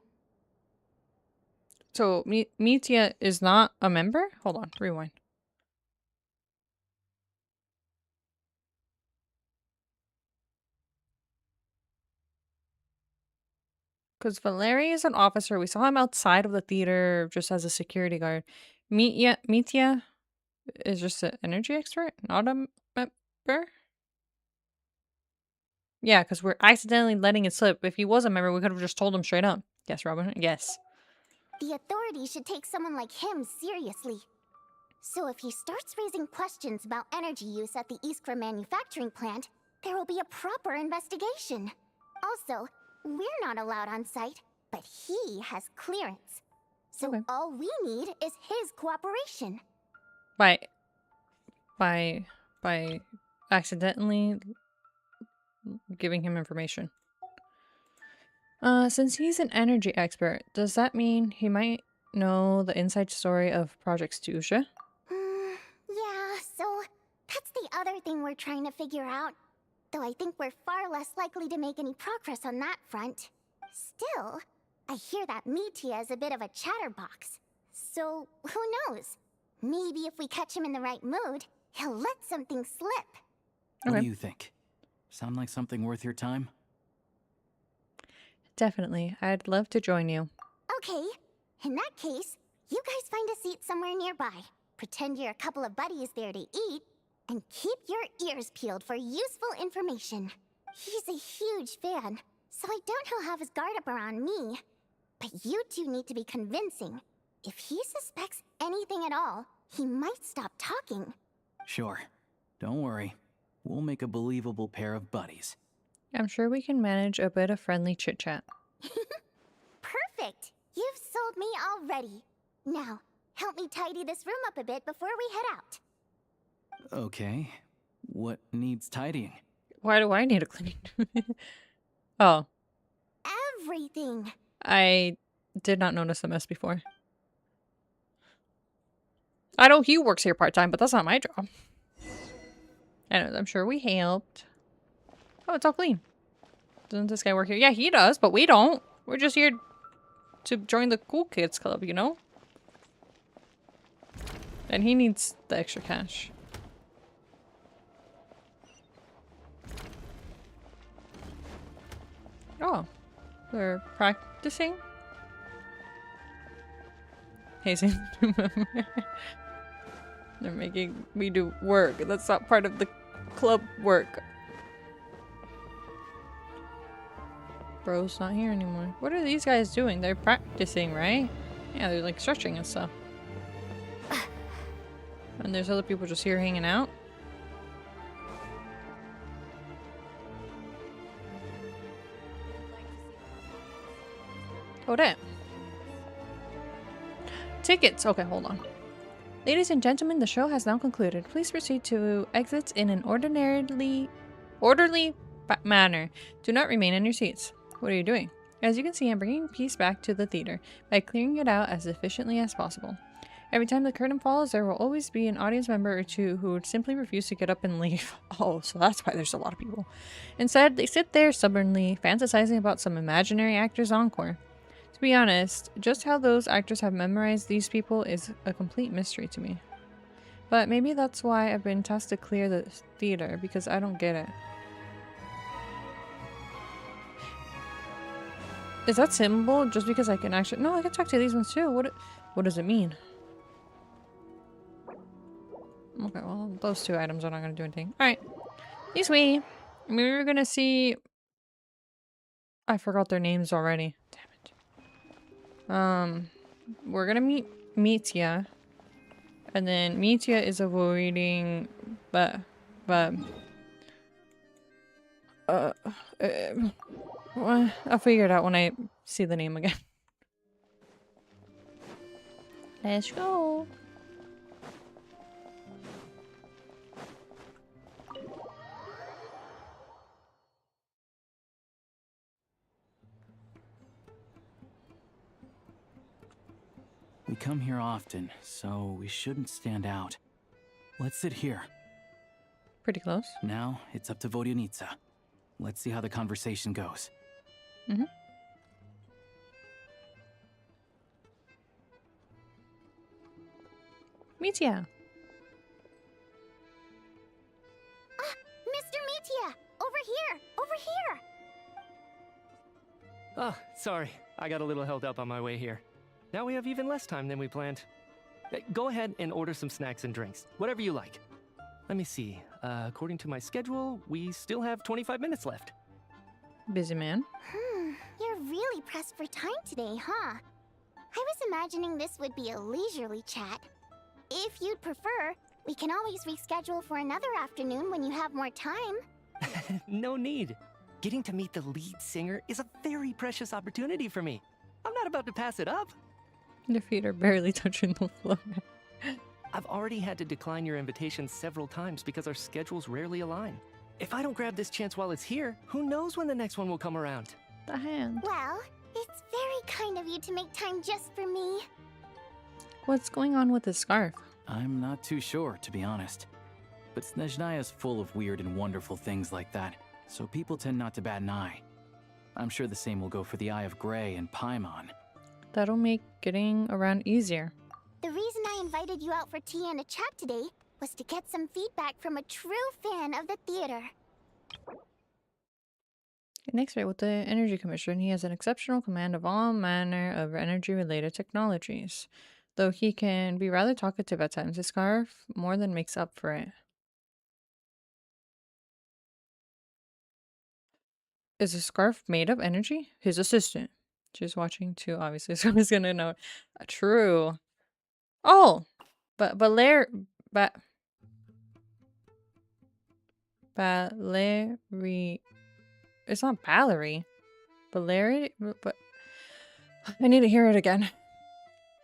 So, Mitya is not a member? Hold on, rewind. Because Valeri is an officer. We saw him outside of the theater just as a security guard. Mitya is just an energy expert, not a member? Yeah, because we're accidentally letting it slip. If he was a member, we could have just told him straight up. Yes, Robin? Yes. The authorities should take someone like him seriously. So if he starts raising questions about energy use at the Iskra manufacturing plant, there will be a proper investigation. Also, we're not allowed on site, but he has clearance. So Okay. all we need is his cooperation. By accidentally giving him information. Since he's an energy expert, does that mean he might know the inside story of Project Stooge? Yeah, so that's the other thing we're trying to figure out. Though I think we're far less likely to make any progress on that front. Still, I hear that Mitya is a bit of a chatterbox. So, who knows? Maybe if we catch him in the right mood, he'll let something slip. What do you think? Sound like something worth your time? Definitely. I'd love to join you. Okay, in that case, you guys find a seat somewhere nearby. Pretend you're a couple of buddies there to eat, and keep your ears peeled for useful information. He's a huge fan, so I doubt he'll have his guard up around me. But you two need to be convincing. If he suspects anything at all, he might stop talking. Sure. Don't worry. We'll make a believable pair of buddies. I'm sure we can manage a bit of friendly chit-chat. Perfect! You've sold me already. Now, help me tidy this room up a bit before we head out. Okay. What needs tidying? Why do I need a cleaning? Oh, Everything! I did not notice the mess before. I know he works here part-time, but that's not my job. And I'm sure we helped. Oh, it's all clean. Doesn't this guy work here? Yeah, he does, but we don't. We're just here to join the cool kids club, you know? And he needs the extra cash. Oh, they're practicing? Hazing. They're making me do work. That's not part of the club work. Bro's not here anymore. What are these guys doing? They're practicing, right? Yeah, they're like stretching and stuff. And there's other people just here hanging out. Oh, damn. Tickets. Okay, hold on. Ladies and gentlemen, the show has now concluded. Please proceed to exits in an orderly manner. Do not remain in your seats. What are you doing? As you can see, I'm bringing peace back to the theater by clearing it out as efficiently as possible. Every time the curtain falls, there will always be an audience member or two who would simply refuse to get up and leave. Oh, so that's why there's a lot of people. Instead, they sit there stubbornly, fantasizing about some imaginary actor's encore. To be honest, just how those actors have memorized these people is a complete mystery to me. But maybe that's why I've been tasked to clear the theater, because I don't get it. Is that symbol just because I can actually— no, I can talk to these ones too. What does it mean? Okay, well, those two items are not going to do anything. Alright. These we were going to see— I forgot their names already. Damn it. We're going to meet Mitya. And then Mitya is avoiding— I'll figure it out when I see the name again. Let's go. We come here often, so we shouldn't stand out. Let's sit here. Pretty close. Now, it's up to Vodyanica. Let's see how the conversation goes. Mm-hmm. Mitya. Mr. Mitya! Over here! Over here! Oh, sorry. I got a little held up on my way here. Now we have even less time than we planned. Go ahead and order some snacks and drinks. Whatever you like. Let me see. According to my schedule, we still have 25 minutes left. Busy man. You're really pressed for time today, huh? I was imagining this would be a leisurely chat. If you'd prefer, we can always reschedule for another afternoon when you have more time. No need. Getting to meet the lead singer is a very precious opportunity for me. I'm not about to pass it up. Your feet are barely touching the floor. I've already had to decline your invitation several times because our schedules rarely align. If I don't grab this chance while it's here, who knows when the next one will come around? The hand. Well, it's very kind of you to make time just for me. What's going on with the scarf? I'm not too sure, to be honest. But Snezhnaya's full of weird and wonderful things like that, so people tend not to bat an eye. I'm sure the same will go for the Eye of Grey and Paimon. That'll make getting around easier. The reason I invited you out for tea and a chat today was to get some feedback from a true fan of the theater. Next, right with the Energy Commission, he has an exceptional command of all manner of energy-related technologies. Though he can be rather talkative at times, his scarf more than makes up for it. Is a scarf made of energy? His assistant. She's watching too, obviously, so he's gonna know. True. Oh! But Valeri... It's not Valerie. Valeri... But... I need to hear it again.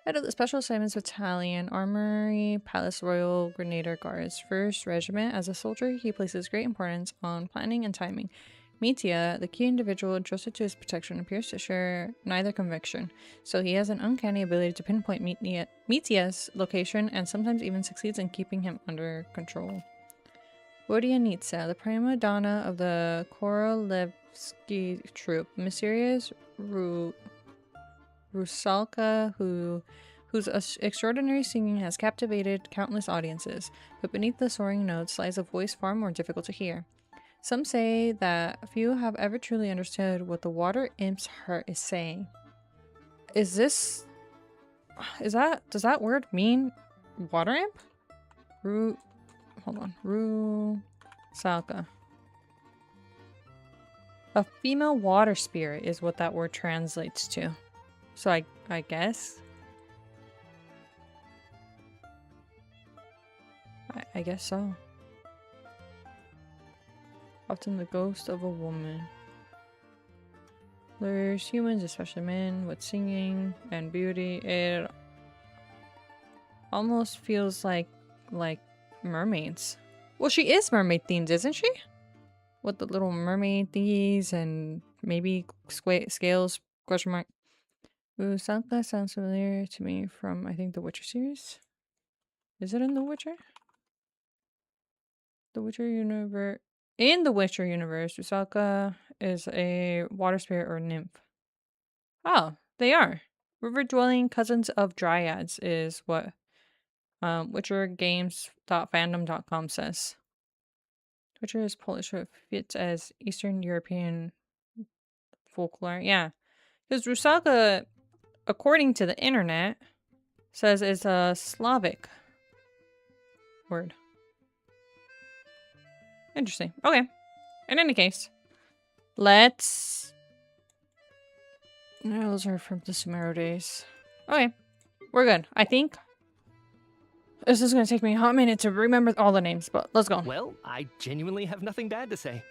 Head of the Special Assignments Battalion, Armory, Palace Royal Grenadier Guards, 1st Regiment. As a soldier, he places great importance on planning and timing. Mitya, the key individual entrusted to his protection, appears to share neither conviction, so he has an uncanny ability to pinpoint Mitya's location and sometimes even succeeds in keeping him under control. Vodyanitsa, the prima donna of the Korolevsky troop, mysterious Rusalka, whose extraordinary singing has captivated countless audiences, but beneath the soaring notes lies a voice far more difficult to hear. Some say that few have ever truly understood what the water imp's heart is saying. Does that word mean water imp? Rusalka. A female water spirit is what that word translates to. So I guess. I guess so. Often the ghost of a woman. Lures humans, especially men, with singing and beauty. It almost feels like mermaids. Well, she is mermaid themed, isn't she? With the little mermaid thingies and maybe scales, question mark. Rusalka sounds familiar to me from, I think, the Witcher series. Is it in the Witcher? The Witcher universe. In the Witcher universe, Rusalka is a water spirit or nymph. Oh, they are. River-dwelling cousins of dryads is what WitcherGames.fandom.com says. Witcher is Polish, so it fits as Eastern European folklore. Yeah. Because Rusalka, according to the internet, says it's a Slavic word. Interesting. Okay. In any case, let's... No, those are from the Sumeru days. Okay. We're good. I think this is going to take me a hot minute to remember all the names, but let's go. Well, I genuinely have nothing bad to say.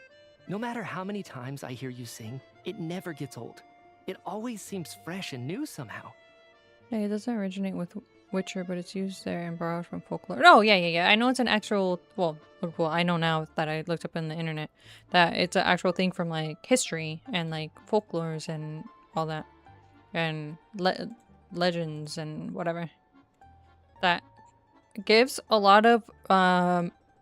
No matter how many times I hear you sing, it never gets old. It always seems fresh and new somehow. Yeah, it doesn't originate with Witcher, but it's used there and borrowed from folklore. Oh, yeah. I know it's an actual... Well, I know now that I looked up in the internet that it's an actual thing from, like, history and, like, folklores and all that. And legends and whatever. That gives a lot of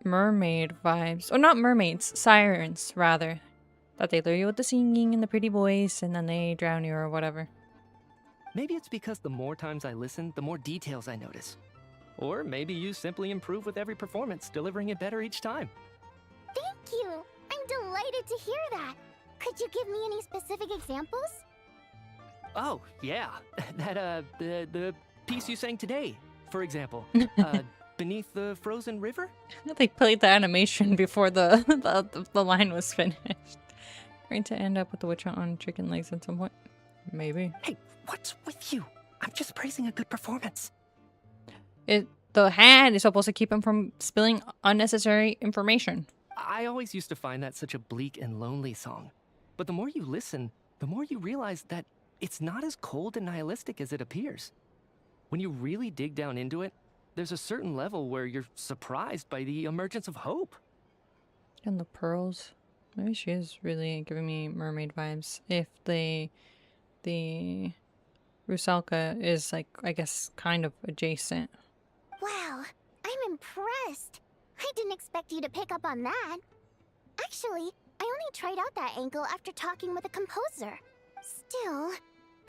mermaid vibes. Or not mermaids, sirens, rather. That they lure you with the singing and the pretty voice and then they drown you or whatever. Maybe it's because the more times I listen, the more details I notice. Or maybe you simply improve with every performance, delivering it better each time. Thank you! I'm delighted to hear that! Could you give me any specific examples? Oh, yeah. That, the piece you sang today, for example. Beneath the frozen river? They played the animation before the line was finished. Going to end up with the witch on chicken legs at some point. Maybe. Hey, what's with you? I'm just praising a good performance. The hand is supposed to keep him from spilling unnecessary information. I always used to find that such a bleak and lonely song. But the more you listen, the more you realize that it's not as cold and nihilistic as it appears. When you really dig down into it, there's a certain level where you're surprised by the emergence of hope. And the pearls. Maybe she is really giving me mermaid vibes. If the Rusalka is, like, I guess, kind of adjacent. Wow, I'm impressed. I didn't expect you to pick up on that. Actually, I only tried out that angle after talking with a composer. Still,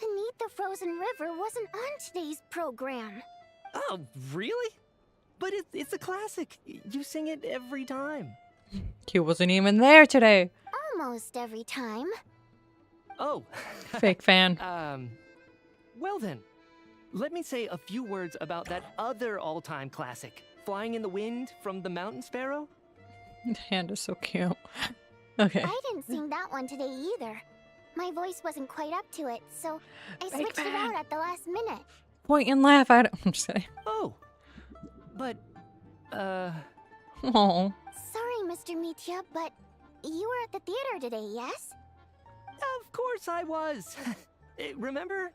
Beneath the Frozen River wasn't on today's program. Oh, really? But it's a classic. You sing it every time. He wasn't even there today. Almost every time. Oh. Fake fan. Well then, let me say a few words about that other all-time classic, Flying in the Wind from the Mountain Sparrow. The hand is so cute. Okay. I didn't sing that one today either. My voice wasn't quite up to it, so I switched it out at the last minute. Point and laugh. I'm just kidding. Oh, but, Oh. Sorry, Mr. Mitya, but you were at the theater today, yes? of course I was. Remember?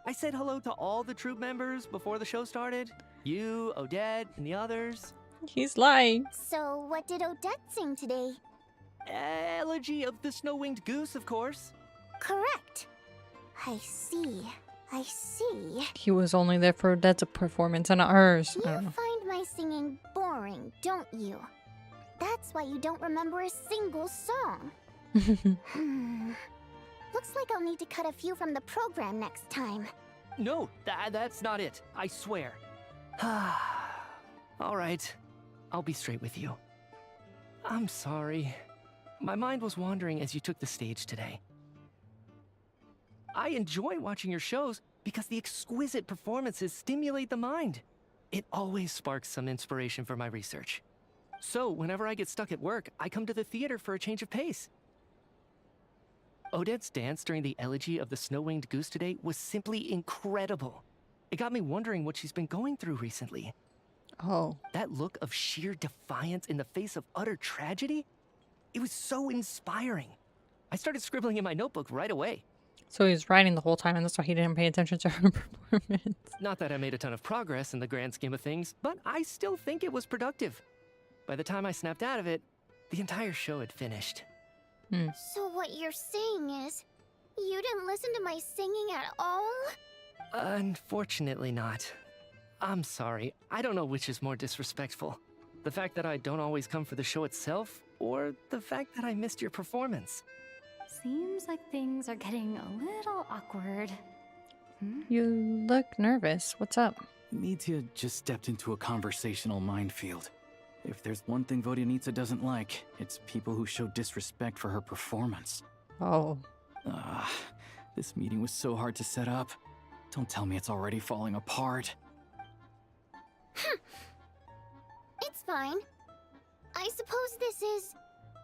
I said hello to all the troop members before the show started. You, Odette, and the others. He's lying. So what did Odette sing today? Elegy of the Snow-Winged Goose, of course. Correct. I see. I see. He was only there for Odette's performance and not hers. You I don't know. find my singing boring, don't you? That's why you don't remember a single song. Looks like I'll need to cut a few from the program next time. No, that's not it. I swear. All right. I'll be straight with you. I'm sorry. My mind was wandering as you took the stage today. I enjoy watching your shows because the exquisite performances stimulate the mind. It always sparks some inspiration for my research. So, whenever I get stuck at work, I come to the theater for a change of pace. Odette's dance during the Elegy of the Snow-Winged Goose today was simply incredible. It got me wondering what she's been going through recently. Oh. That look of sheer defiance in the face of utter tragedy? It was so inspiring. I started scribbling in my notebook right away. So he was writing the whole time, and that's why he didn't pay attention to her performance. Not that I made a ton of progress in the grand scheme of things, but I still think it was productive. By the time I snapped out of it, the entire show had finished. So what you're saying is, you didn't listen to my singing at all? Unfortunately not. I'm sorry. I don't know which is more disrespectful. The fact that I don't always come for the show itself, or the fact that I missed your performance. Seems like things are getting a little awkward. You look nervous. What's up? Mitya just stepped into a conversational minefield. If there's one thing Vodyanitsa doesn't like, it's people who show disrespect for her performance. Oh. This meeting was so hard to set up. Don't tell me it's already falling apart. It's fine. I suppose this is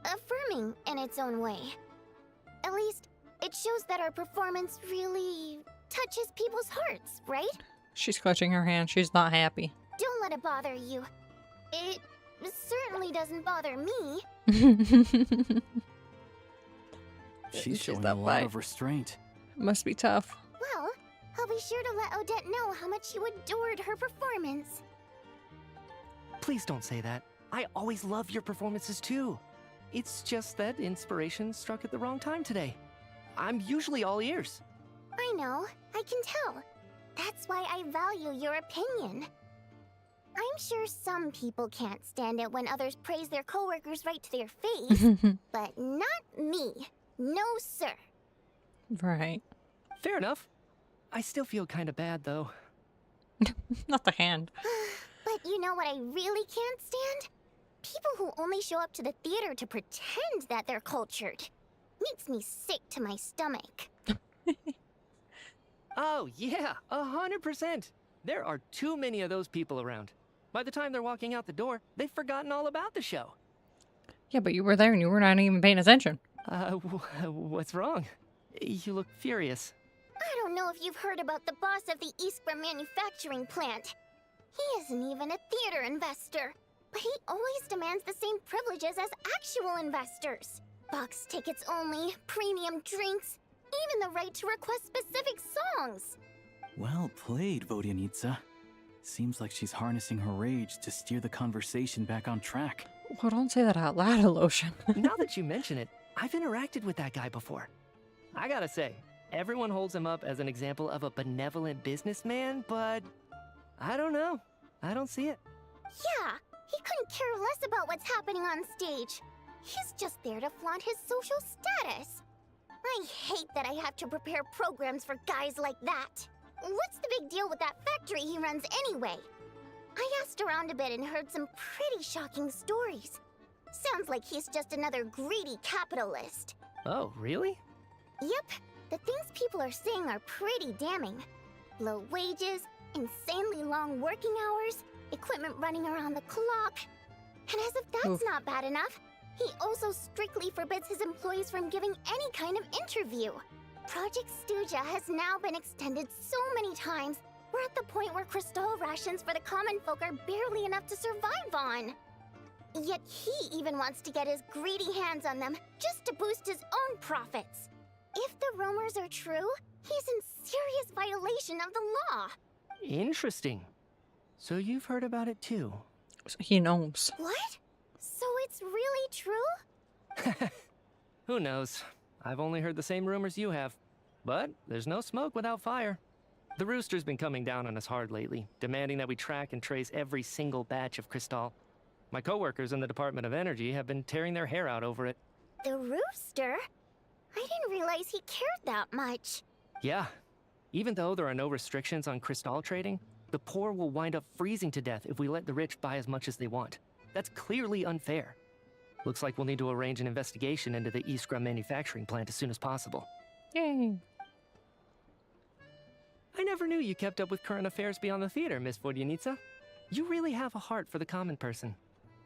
affirming in its own way. At least, it shows that our performance really touches people's hearts, right? She's clutching her hand. She's not happy. Don't let it bother you. It certainly doesn't bother me. She's showing a lot of restraint. Must be tough. Well, I'll be sure to let Odette know how much you adored her performance. Please don't say that. I always love your performances too. It's just that inspiration struck at the wrong time today. I'm usually all ears. I know, I can tell. That's why I value your opinion. I'm sure some people can't stand it when others praise their coworkers right to their face, but not me. No, sir. Right. Fair enough. I still feel kind of bad though. Not the hand. But you know what I really can't stand? People who only show up to the theater to pretend that they're cultured. Makes me sick to my stomach. Oh yeah, 100%. There are too many of those people around. By the time they're walking out the door, they've forgotten all about the show. Yeah, but you were there and you were not even paying attention. What's wrong? You look furious. I don't know if you've heard about the boss of the Iskra manufacturing plant. He isn't even a theater investor, but he always demands the same privileges as actual investors. Box tickets only, premium drinks, even the right to request specific songs. Well played, Vodyanitsa. Seems like she's harnessing her rage to steer the conversation back on track. Well, don't say that out loud, Lotion. Now that you mention it, I've interacted with that guy before. I gotta say, everyone holds him up as an example of a benevolent businessman, but I don't know. I don't see it. Yeah, he couldn't care less about what's happening on stage. He's just there to flaunt his social status. I hate that I have to prepare programs for guys like that. What's the big deal with that factory he runs anyway? I asked around a bit and heard some pretty shocking stories. Sounds like he's just another greedy capitalist. Oh, really? Yep, the things people are saying are pretty damning. Low wages, insanely long working hours, equipment running around the clock. And as if that's not bad enough, He also strictly forbids his employees from giving any kind of interview. Project Stuja has now been extended so many times, we're at the point where crystal rations for the common folk are barely enough to survive on. Yet he even wants to get his greedy hands on them just to boost his own profits. If the rumors are true, he's in serious violation of the law. Interesting. So you've heard about it too. So he knows. What? So it's really true? Who knows? I've only heard the same rumors you have. But there's no smoke without fire. The Rooster's been coming down on us hard lately, demanding that we track and trace every single batch of Crystal. My coworkers in the Department of Energy have been tearing their hair out over it. The Rooster? I didn't realize he cared that much. Yeah. Even though there are no restrictions on Crystal trading, the poor will wind up freezing to death if we let the rich buy as much as they want. That's clearly unfair. Looks like we'll need to arrange an investigation into the Iskra manufacturing plant as soon as possible. Yay. I never knew you kept up with current affairs beyond the theater, Miss Vodyanica. You really have a heart for the common person.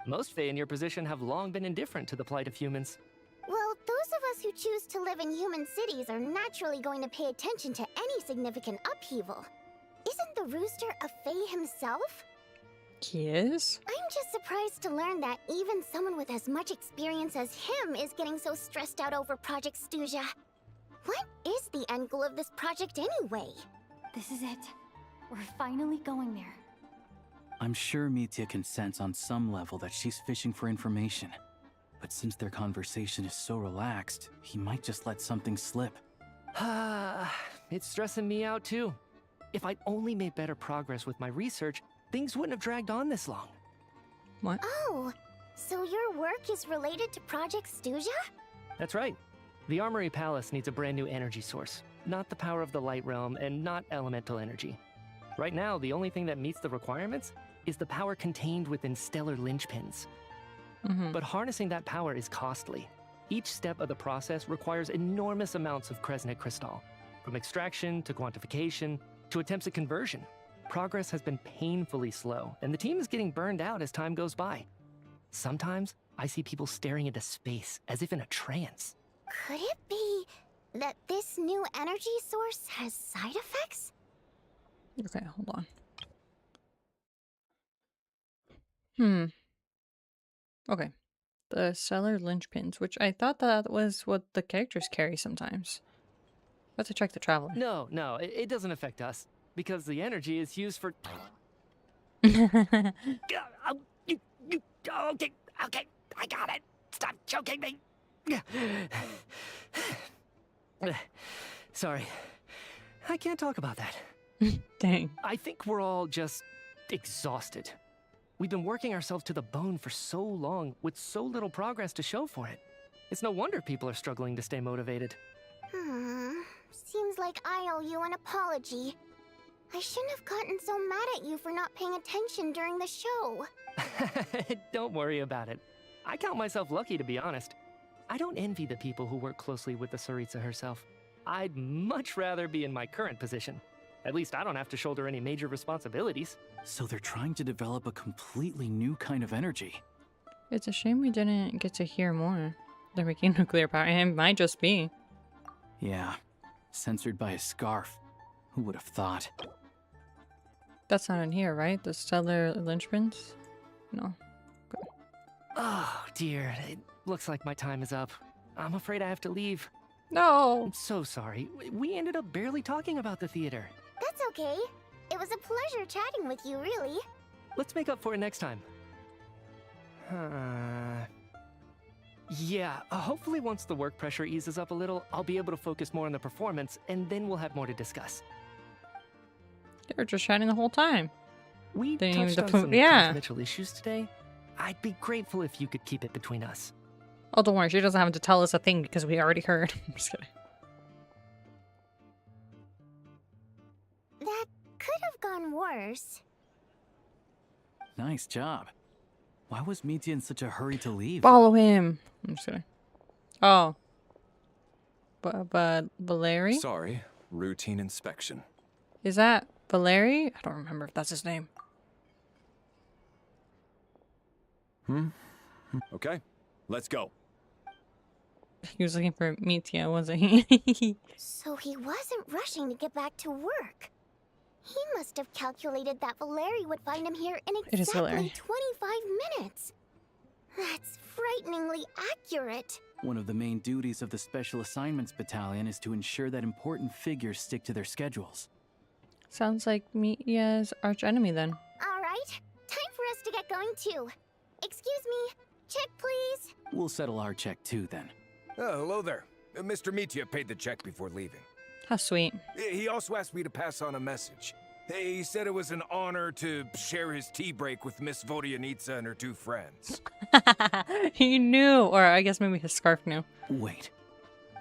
Most Fae in your position have long been indifferent to the plight of humans. Well, those of us who choose to live in human cities are naturally going to pay attention to any significant upheaval. Isn't the Rooster a Fae himself? He is? I'm just surprised to learn that even someone with as much experience as him is getting so stressed out over Project Stuja. What is the end goal of this project anyway? This is it. We're finally going there. I'm sure Mitya can sense on some level that she's fishing for information. But since their conversation is so relaxed, he might just let something slip. It's stressing me out too. If I'd only made better progress with my research, things wouldn't have dragged on this long. What? Oh, so your work is related to Project Stuja? That's right. The Armory Palace needs a brand new energy source. Not the power of the Light Realm, and not elemental energy. Right now, the only thing that meets the requirements is the power contained within stellar linchpins. But harnessing that power is costly. Each step of the process requires enormous amounts of Kresnet crystal. From extraction to quantification to attempts at conversion. Progress has been painfully slow, and the team is getting burned out as time goes by. Sometimes, I see people staring into space as if in a trance. Could it be that this new energy source has side effects? Okay, hold on. Okay. The stellar linchpins, which I thought that was what the characters carry sometimes. Let's check the traveler. No, it doesn't affect us. Because the energy is used for... Okay, I got it. Stop choking me. Sorry. I can't talk about that. Dang. I think we're all just exhausted. We've been working ourselves to the bone for so long with so little progress to show for it. It's no wonder people are struggling to stay motivated. Seems like I owe you an apology. I shouldn't have gotten so mad at you for not paying attention during the show. Don't worry about it. I count myself lucky, to be honest. I don't envy the people who work closely with the Tsaritsa herself. I'd much rather be in my current position. At least I don't have to shoulder any major responsibilities. So they're trying to develop a completely new kind of energy. It's a shame we didn't get to hear more. They're making nuclear power. It might just be. Yeah. Censored by a scarf. Who would have thought? That's not in here, right? The stellar linchpins? No. Good. Oh, dear. It looks like my time is up. I'm afraid I have to leave. No! I'm so sorry. We ended up barely talking about the theater. That's okay. It was a pleasure chatting with you, really. Let's make up for it next time. Yeah, hopefully once the work pressure eases up a little, I'll be able to focus more on the performance, and then we'll have more to discuss. They were just chatting the whole time. We They touched the on po- some yeah. confidential issues today. I'd be grateful if you could keep it between us. Oh, don't worry. She doesn't have to tell us a thing because we already heard. I'm just kidding. That could have gone worse. Nice job. Why was Mitya in such a hurry to leave? Follow him. I'm just kidding. Oh. But Valeri? Sorry, routine inspection. Is that Valeri? I don't remember if that's his name. Okay, Let's go. He was looking for Mitya, wasn't he? So he wasn't rushing to get back to work. He must have calculated that Valeri would find him here in It is exactly Valeri. 25 minutes. That's frighteningly accurate. One of the main duties of the Special Assignments Battalion is to ensure that important figures stick to their schedules. Sounds like Mitya's arch enemy then. All right, time for us to get going too. Excuse me, check please. We'll settle our check too then. Oh, hello there. Mr. Mitya paid the check before leaving. How sweet. He also asked me to pass on a message. He said it was an honor to share his tea break with Miss Vodyanitsa and her 2 friends. He knew, or I guess maybe his scarf knew. Wait.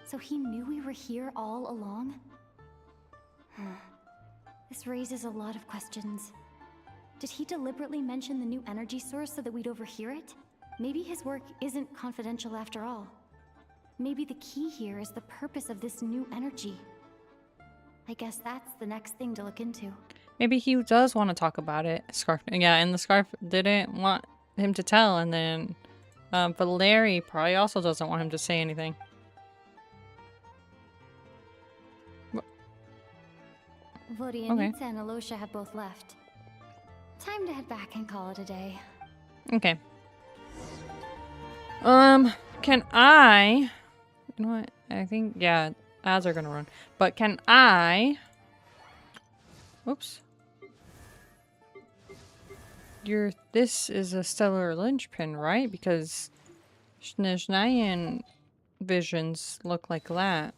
So he knew we were here all along? This raises a lot of questions. Did he deliberately mention the new energy source so that we'd overhear it? Maybe his work isn't confidential after all. Maybe the key here is the purpose of this new energy. I guess that's the next thing to look into. Maybe he does want to talk about it. Scarf, yeah, and the scarf didn't want him to tell, and then Valeri probably also doesn't want him to say anything. Vodyanitsa and Alosha have both left. Time to head back and call it a day. Okay. Can I... You know what? I think, yeah, ads are gonna run. But can I... Whoops. This is a stellar linchpin, right? Because Snezhnayan visions look like that.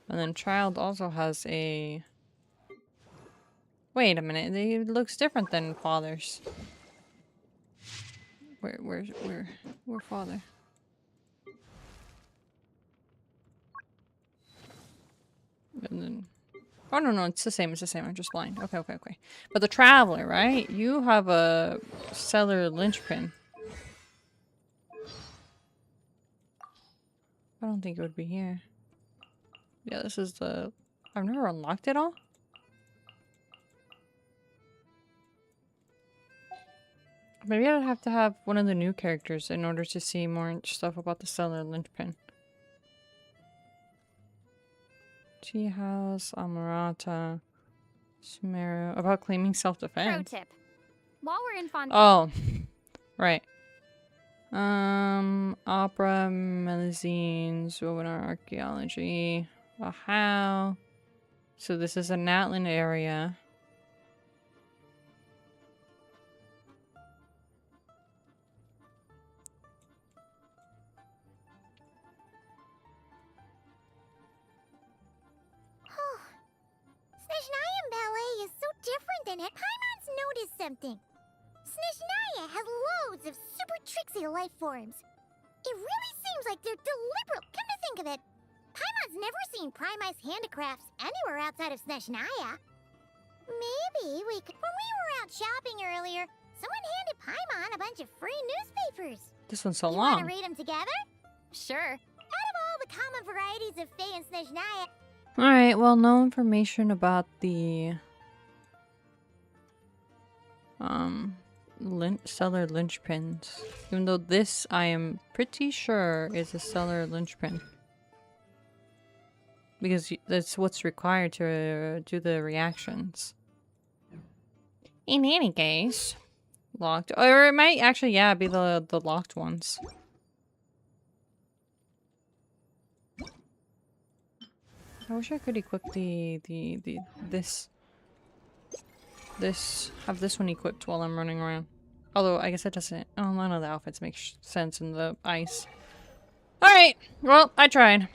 And then Child also has a... Wait a minute, it looks different than Father's. Where Father? And then... Oh, no, it's the same, I'm just blind. Okay. But the Traveler, right? You have a stellar linchpin. I don't think it would be here. Yeah, this is the... I've never unlocked it all? Maybe I'd have to have one of the new characters in order to see more stuff about the stellar linchpin. Tea House, Amarata, Sumeru. About claiming self-defense. Pro tip. While we're in Oh, right. Opera, Melusines, webinar, archaeology, how. So this is a Natlan area. Snezhnayan ballet is so different than it. Paimon's noticed something. Snezhnaya has loads of super tricksy life forms. It really seems like they're deliberate. Come to think of it, Paimon's never seen Primai's handicrafts anywhere outside of Snezhnaya. Maybe we could... When we were out shopping earlier, someone handed Paimon a bunch of free newspapers. This one's so You long. want to read them together? Sure. Out of all the common varieties of Fae and Snezhnaya, Alright, well, no information about the stellar linchpins. Even though this, I am pretty sure, is a stellar linchpin. Because that's what's required to do the reactions. In any case, locked. Or it might actually, yeah, be the locked ones. I wish I could equip have this one equipped while I'm running around. Although, I guess it doesn't... Oh, none of the outfits make sense in the ice. Alright! Well, I tried.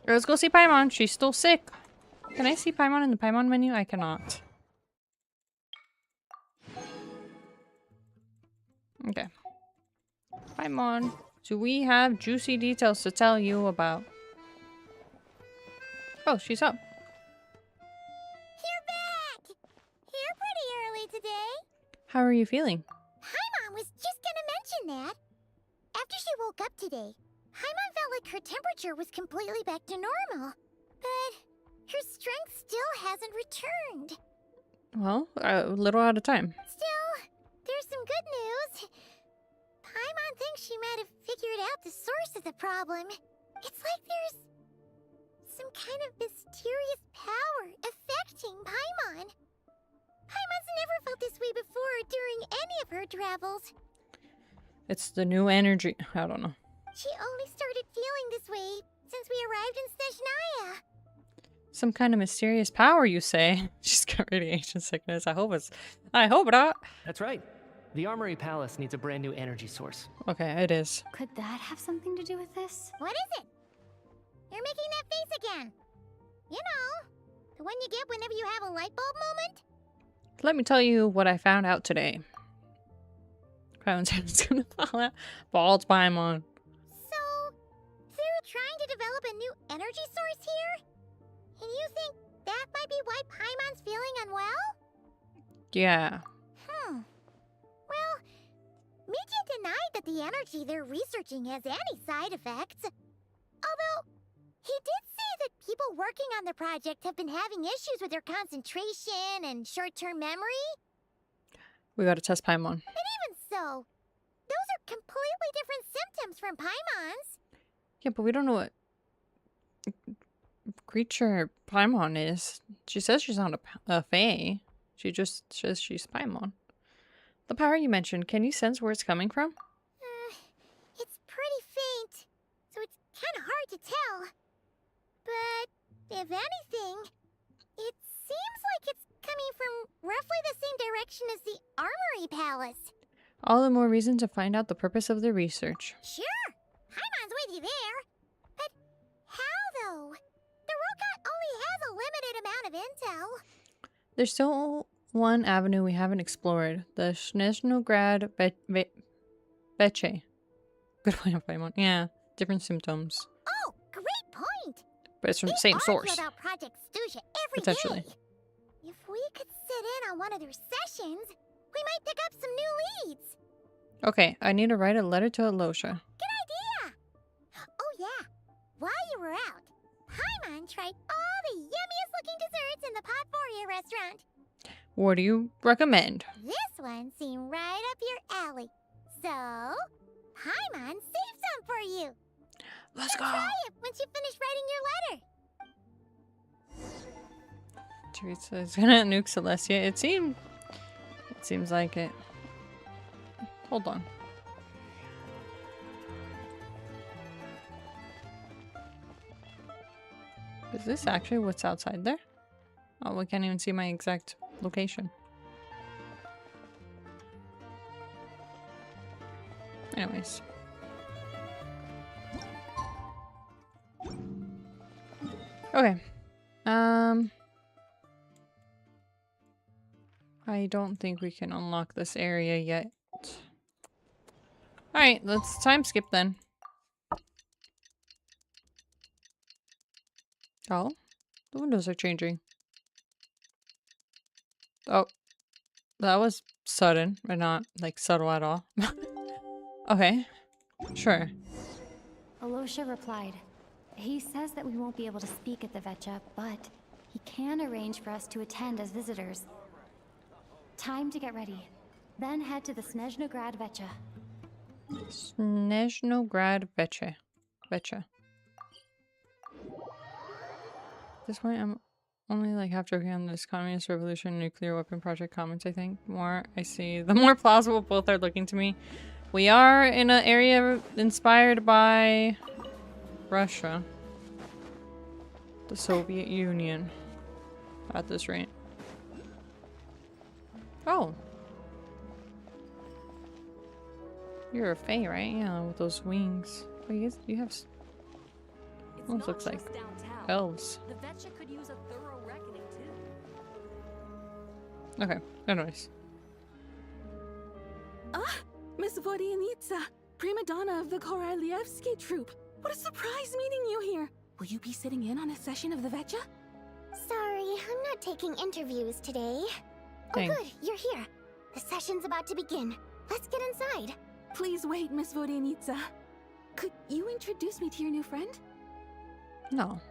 Let's go see Paimon. She's still sick. Can I see Paimon in the Paimon menu? I cannot. Okay. Paimon. Do we have juicy details to tell you about? Oh, she's up. you're back! You're pretty early today. How are you feeling? Paimon was just gonna mention that. After she woke up today, Paimon felt like her temperature was completely back to normal. But her strength still hasn't returned. Well, a little out of time. Still, there's some good news. Paimon thinks she might have figured out the source of the problem. It's like there's some kind of mysterious power affecting Paimon. Paimon's never felt this way before during any of her travels. It's the new energy. I don't know. She only started feeling this way since we arrived in Snezhnaya. Some kind of mysterious power, you say? She's got radiation sickness. I hope not. That's right. The Armory Palace needs a brand new energy source. Okay, it is. Could that have something to do with this? What is it? You're making that face again. You know, the one you get whenever you have a light bulb moment? Let me tell you what I found out today. Crown's head's gonna fall out. Bald Paimon. So, they're trying to develop a new energy source here? And you think that might be why Paimon's feeling unwell? Yeah. Well, Mickey denied that the energy they're researching has any side effects. Although, he did say that people working on the project have been having issues with their concentration and short-term memory. We gotta test Paimon. And even so, those are completely different symptoms from Paimon's. Yeah, but we don't know what creature Paimon is. She says she's not a fae. She just says she's Paimon. The power you mentioned, can you sense where it's coming from? It's pretty faint, so it's kind of hard to tell. But if anything, it seems like it's coming from roughly the same direction as the Armory Palace. All the more reason to find out the purpose of the research. Sure, Paimon's with you there. But how, though? The robot only has a limited amount of intel. There's still one avenue we haven't explored. The Snezhnograd Beche. Good point, Paimon. Yeah, different symptoms. Oh, great point. But it's from the same source. About Project Stuja every Potentially. day. If we could sit in on one of their sessions, we might pick up some new leads. Okay, I need to write a letter to Alosha. Good idea. Oh yeah, while you were out, Paimon tried all the yummiest looking desserts in the Potforia restaurant. What do you recommend? This one seemed right up your alley. So, Paimon saved some for you. Let's go. Try it once you finish writing your letter. Teresa is gonna nuke Celestia. It seems like it. Hold on. Is this actually what's outside there? Oh, we can't even see my exact location. Anyways. Okay. I don't think we can unlock this area yet. Alright, let's time skip then. Oh, the windows are changing. Oh, that was sudden, but not like subtle at all. Okay, sure. Alosha replied. He says that we won't be able to speak at the Vetcha, but he can arrange for us to attend as visitors. Time to get ready. Then head to the Snezhnograd Vetcha. Snezhnograd Vetcha. This point, I'm only like half joking on this communist revolution nuclear weapon project comments, I think. More I see, the more plausible both are looking to me. We are in an area inspired by Russia. The Soviet Union. At this rate. Oh. You're a fae, right? Yeah, with those wings. Oh, you have... Almost looks like elves. The Vetcha could use a thorough reckoning too. Okay, anyways. Ah, Miss Vodyanitsa, prima donna of the Korolievsky troupe. What a surprise meeting you here. Will you be sitting in on a session of the Vetcha? Sorry, I'm not taking interviews today. Dang. Oh good, you're here. The session's about to begin. Let's get inside. Please wait, Miss Vodyanitsa. Could you introduce me to your new friend? No.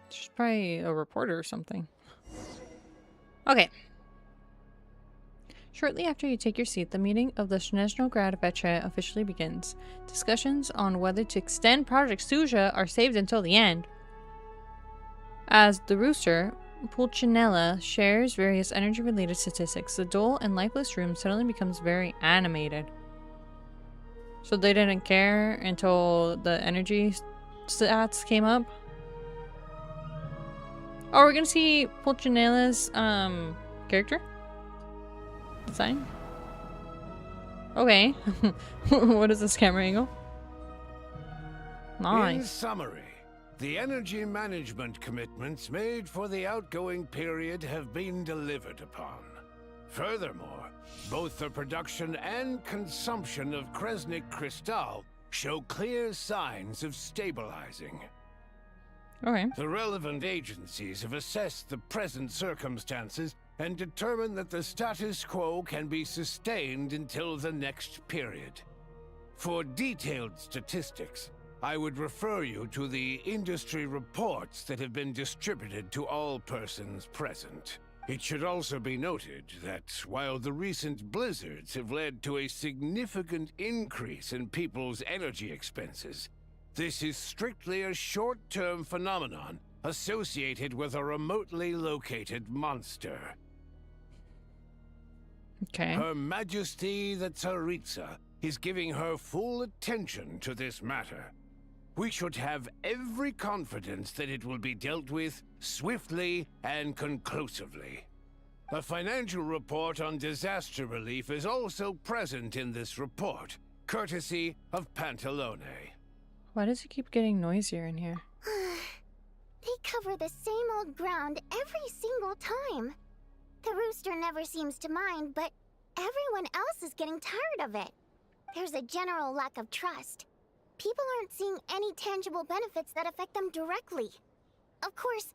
She's probably a reporter or something. Okay. Shortly after you take your seat, the meeting of the Snezhnograd Veche officially begins. Discussions on whether to extend Project Suja are saved until the end. As the rooster, Pulcinella shares various energy-related statistics. The dull and lifeless room suddenly becomes very animated. So they didn't care until the energy stats came up. Oh, we're gonna see Pulcinella's character design. Okay. What is this camera angle? In Nice. summary, the energy management commitments made for the outgoing period have been delivered upon. Furthermore, both the production and consumption of Kresnik Crystal show clear signs of stabilizing. Okay. The relevant agencies have assessed the present circumstances and determined that the status quo can be sustained until the next period. For detailed statistics, I would refer you to the industry reports that have been distributed to all persons present. It should also be noted that while the recent blizzards have led to a significant increase in people's energy expenses, this is strictly a short-term phenomenon associated with a remotely located monster. Okay. Her Majesty the Tsaritsa is giving her full attention to this matter. We should have every confidence that it will be dealt with swiftly and conclusively. A financial report on disaster relief is also present in this report, courtesy of Pantalone. Why does it keep getting noisier in here? They cover the same old ground every single time. The rooster never seems to mind, but everyone else is getting tired of it. There's a general lack of trust. People aren't seeing any tangible benefits that affect them directly. Of course,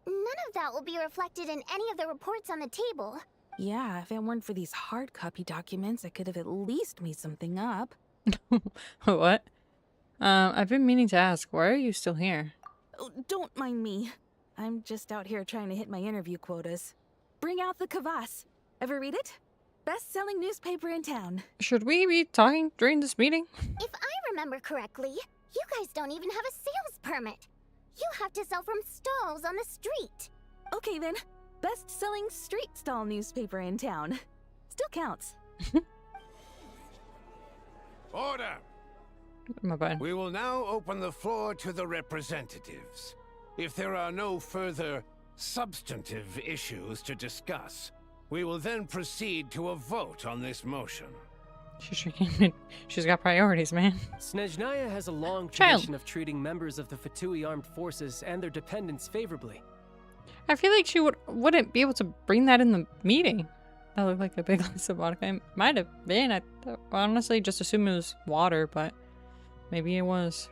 none of that will be reflected in any of the reports on the table. Yeah, if it weren't for these hard copy documents, I could have at least made something up. What? I've been meaning to ask, why are you still here? Oh, don't mind me. I'm just out here trying to hit my interview quotas. Bring out the Kvass. Ever read it? Best-selling newspaper in town. Should we be talking during this meeting? If I remember correctly, you guys don't even have a sales permit. You have to sell from stalls on the street. Okay then, best-selling street stall newspaper in town. Still counts. Order! My bad. We will now open the floor to the representatives. If there are no further substantive issues to discuss, we will then proceed to a vote on this motion. She's got priorities, man. Snezhnaya has a long Child. tradition of treating members of the Fatui armed forces and their dependents favorably. I feel like she wouldn't be able to bring that in the meeting. That looked like a big glass of vodka. It might have been. I honestly just assumed it was water, but maybe it was.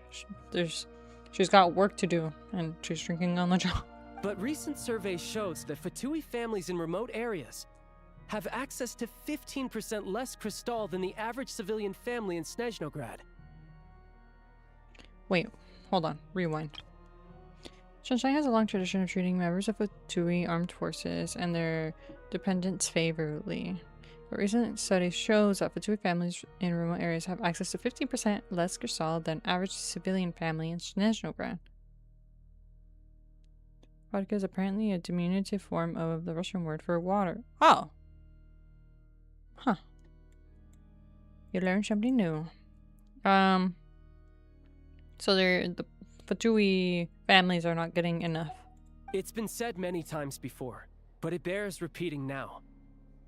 She's got work to do, and she's drinking on the job. But recent surveys shows that Fatui families in remote areas have access to 15% less crystal than the average civilian family in Snezhnograd. Wait, hold on. Rewind. Sunshine has a long tradition of treating members of Fatui armed forces and their dependents favorably. But recent studies shows that Fatui families in remote areas have access to 15% less crystal than average civilian family in Snezhnograd. Vodka is apparently a diminutive form of the Russian word for water. Oh! Huh. You learn something new. So the Fatui families are not getting enough. It's been said many times before, but it bears repeating now.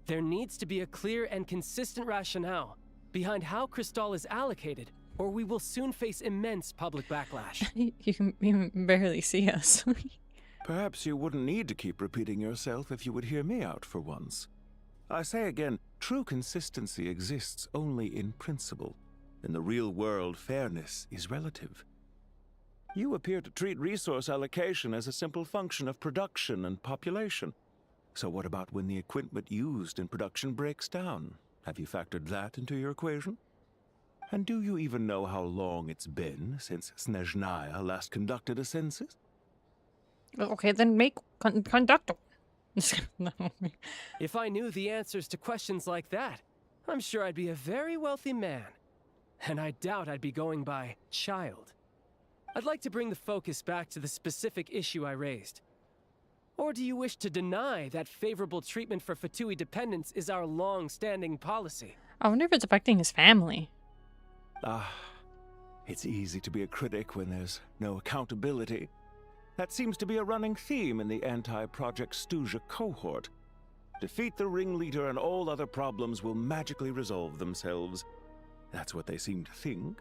There needs to be a clear and consistent rationale behind how crystal is allocated, or we will soon face immense public backlash. You can barely see us. Perhaps you wouldn't need to keep repeating yourself if you would hear me out for once. I say again, true consistency exists only in principle. In the real world, fairness is relative. You appear to treat resource allocation as a simple function of production and population. So what about when the equipment used in production breaks down? Have you factored that into your equation? And do you even know how long it's been since Snezhnaya last conducted a census? Okay, then make conductor. No. If I knew the answers to questions like that, I'm sure I'd be a very wealthy man. And I doubt I'd be going by child. I'd like to bring the focus back to the specific issue I raised. Or do you wish to deny that favorable treatment for Fatui dependents is our long-standing policy? I wonder if it's affecting his family. It's easy to be a critic when there's no accountability. That seems to be a running theme in the anti-Project Stuja cohort. Defeat the ringleader and all other problems will magically resolve themselves. That's what they seem to think.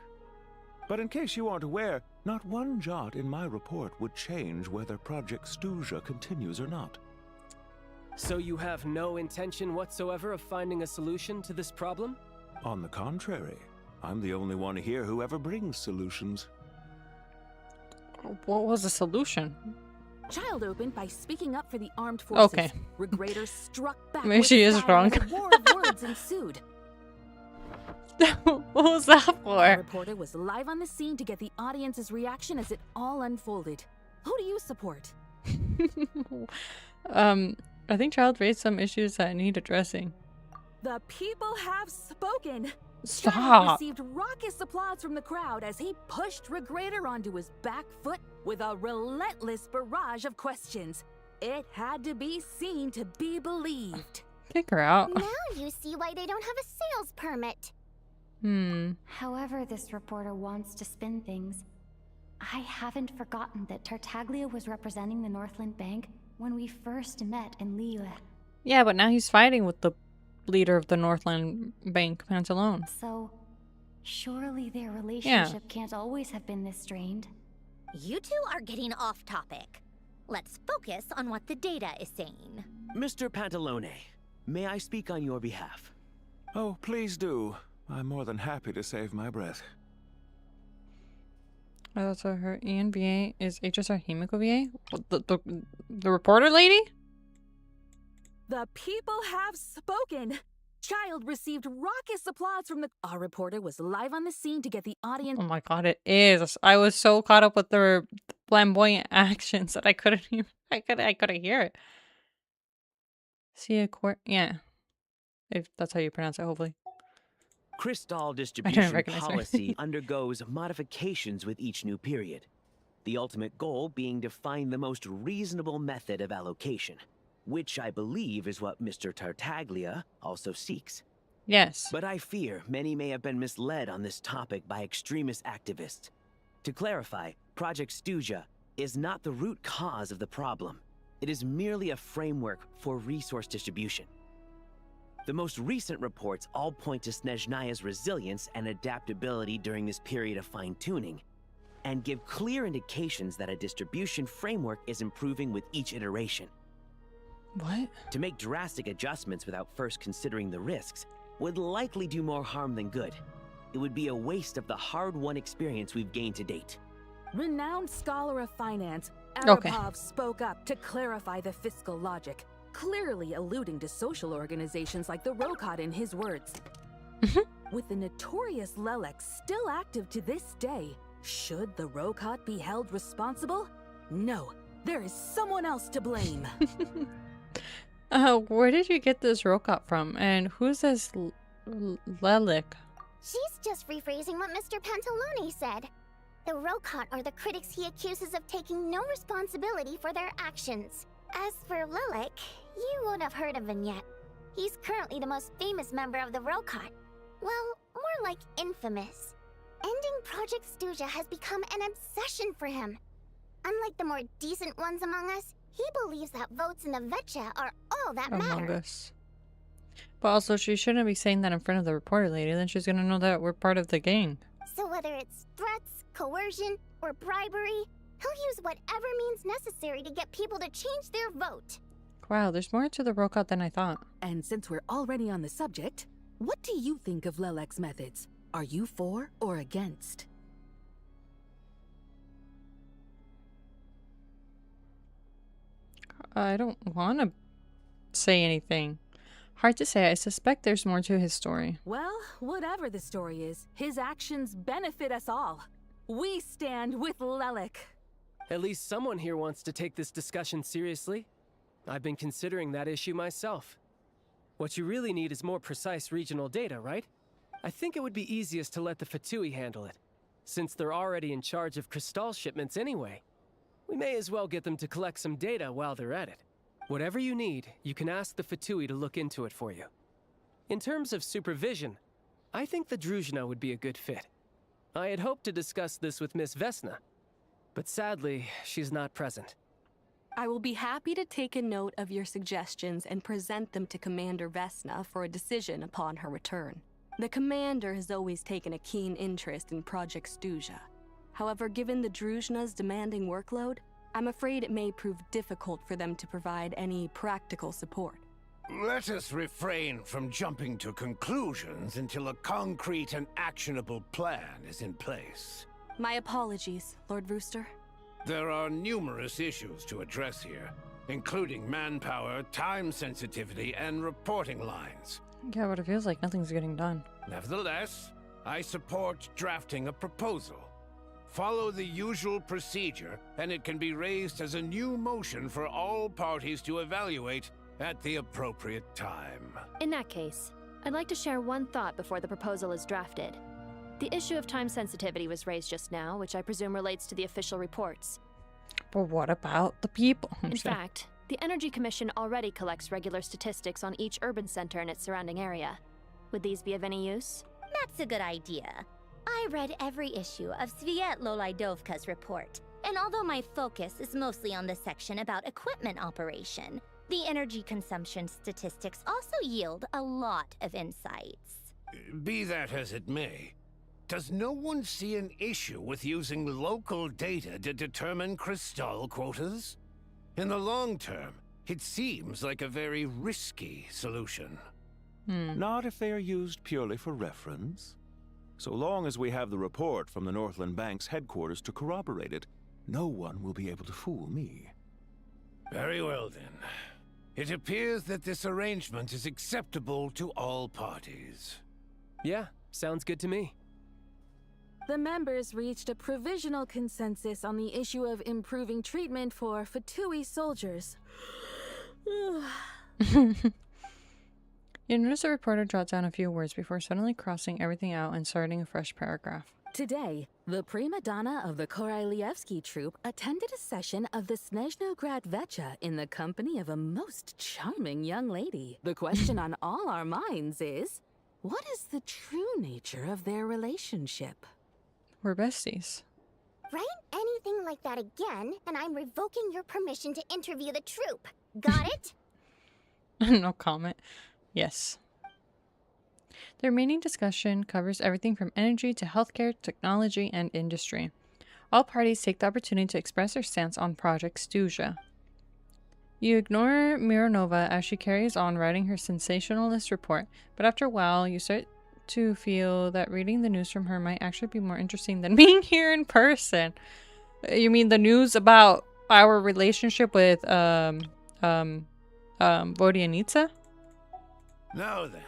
But in case you aren't aware, not one jot in my report would change whether Project Stuja continues or not. So you have no intention whatsoever of finding a solution to this problem? On the contrary, I'm the only one here who ever brings solutions. What was the solution? Child opened by speaking up for the armed forces. Okay. Regrador struck back. Maybe with she is fire wrong. and a war of words ensued. What was that for? A reporter was live on the scene to get the audience's reaction as it all unfolded. Who do you support? I think Child raised some issues that need addressing. The people have spoken. Stop. Child received raucous applause from the crowd as he pushed Regrador onto his back foot with a relentless barrage of questions. It had to be seen to be believed. Kick her out. Now you see why they don't have a sales permit. However this reporter wants to spin things, I haven't forgotten that Tartaglia was representing the Northland Bank when we first met in Liyue. Yeah, but now he's fighting with the leader of the Northland Bank, Pantalone. So, surely their relationship can't always have been this strained. You two are getting off topic. Let's focus on what the data is saying. Mr. Pantalone, may I speak on your behalf? Oh, please do. I'm more than happy to save my breath. Oh, so her ENVA is HSR Himiko VA? The reporter lady? The people have spoken. Child received raucous applause from the... Our reporter was live on the scene to get the audience... Oh my god, it is. I was so caught up with their flamboyant actions that I couldn't even... I couldn't hear it. See a court... Yeah. If that's how you pronounce it, hopefully. Crystal distribution policy undergoes modifications with each new period. The ultimate goal being to find the most reasonable method of allocation, which I believe is what Mr. Tartaglia also seeks. Yes. But I fear many may have been misled on this topic by extremist activists. To clarify, Project Stuja is not the root cause of the problem. It is merely a framework for resource distribution. The most recent reports all point to Snezhnaya's resilience and adaptability during this period of fine-tuning, and give clear indications that a distribution framework is improving with each iteration. What? To make drastic adjustments without first considering the risks would likely do more harm than good. It would be a waste of the hard-won experience we've gained to date. Renowned scholar of finance, Okay. Arapov spoke up to clarify the fiscal logic, clearly alluding to social organizations like the Rokot in his words. With the notorious Lelek still active to this day, should the Rokot be held responsible? No, there is someone else to blame. Where did you get this Rokot from? And who's this Lelek? She's just rephrasing what Mr. Pantalone said. The Rokot are the critics he accuses of taking no responsibility for their actions. As for Lelek, you won't have heard of him yet. He's currently the most famous member of the Rokot. Well, more like infamous. Ending Project Stuja has become an obsession for him. Unlike the more decent ones among us, he believes that votes in the Vetcha are all that Among matter. Us. But also, she shouldn't be saying that in front of the reporter lady. Then she's gonna know that we're part of the gang. So whether it's threats, coercion, or bribery, he'll use whatever means necessary to get people to change their vote. Wow, there's more to the Rokot than I thought. And since we're already on the subject, what do you think of Lelek's methods? Are you for or against? I don't want to say anything. Hard to say. I suspect there's more to his story. Well, whatever the story is, his actions benefit us all. We stand with Lelek. At least someone here wants to take this discussion seriously. I've been considering that issue myself. What you really need is more precise regional data, right? I think it would be easiest to let the Fatui handle it, since they're already in charge of Crystal shipments anyway. We may as well get them to collect some data while they're at it. Whatever you need, you can ask the Fatui to look into it for you. In terms of supervision, I think the Druzhna would be a good fit. I had hoped to discuss this with Miss Vesna, but sadly, she's not present. I will be happy to take a note of your suggestions and present them to Commander Vesna for a decision upon her return. The Commander has always taken a keen interest in Project Stuja. However, given the Druzhna's demanding workload, I'm afraid it may prove difficult for them to provide any practical support. Let us refrain from jumping to conclusions until a concrete and actionable plan is in place. My apologies, Lord Rooster. There are numerous issues to address here, including manpower, time sensitivity, and reporting lines. Yeah, but it feels like nothing's getting done. Nevertheless, I support drafting a proposal. Follow the usual procedure, and it can be raised as a new motion for all parties to evaluate at the appropriate time. In that case, I'd like to share one thought before the proposal is drafted. The issue of time sensitivity was raised just now, which I presume relates to the official reports. But what about the people? In fact, the Energy Commission already collects regular statistics on each urban center and its surrounding area. Would these be of any use? That's a good idea. I read every issue of Svietlo Lidovka's report, and although my focus is mostly on the section about equipment operation, the energy consumption statistics also yield a lot of insights. Be that as it may, does no one see an issue with using local data to determine Crystal quotas? In the long term, it seems like a very risky solution. Not if they are used purely for reference. So long as we have the report from the Northland Bank's headquarters to corroborate it, no one will be able to fool me. Very well then. It appears that this arrangement is acceptable to all parties. Yeah, sounds good to me. The members reached a provisional consensus on the issue of improving treatment for Fatui soldiers. You notice the reporter jot down a few words before suddenly crossing everything out and starting a fresh paragraph. Today, the prima donna of the Koralievsky troupe attended a session of the Snezhnograd Vecha in the company of a most charming young lady. The question on all our minds is, what is the true nature of their relationship? We're besties. Write anything like that again, and I'm revoking your permission to interview the troupe. Got it? No comment. Yes. The remaining discussion covers everything from energy to healthcare, technology, and industry. All parties take the opportunity to express their stance on Project Stuja. You ignore Mironova as she carries on writing her sensationalist report, but after a while, you start to feel that reading the news from her might actually be more interesting than being here in person. You mean the news about our relationship with Vodyanitsa? Now then,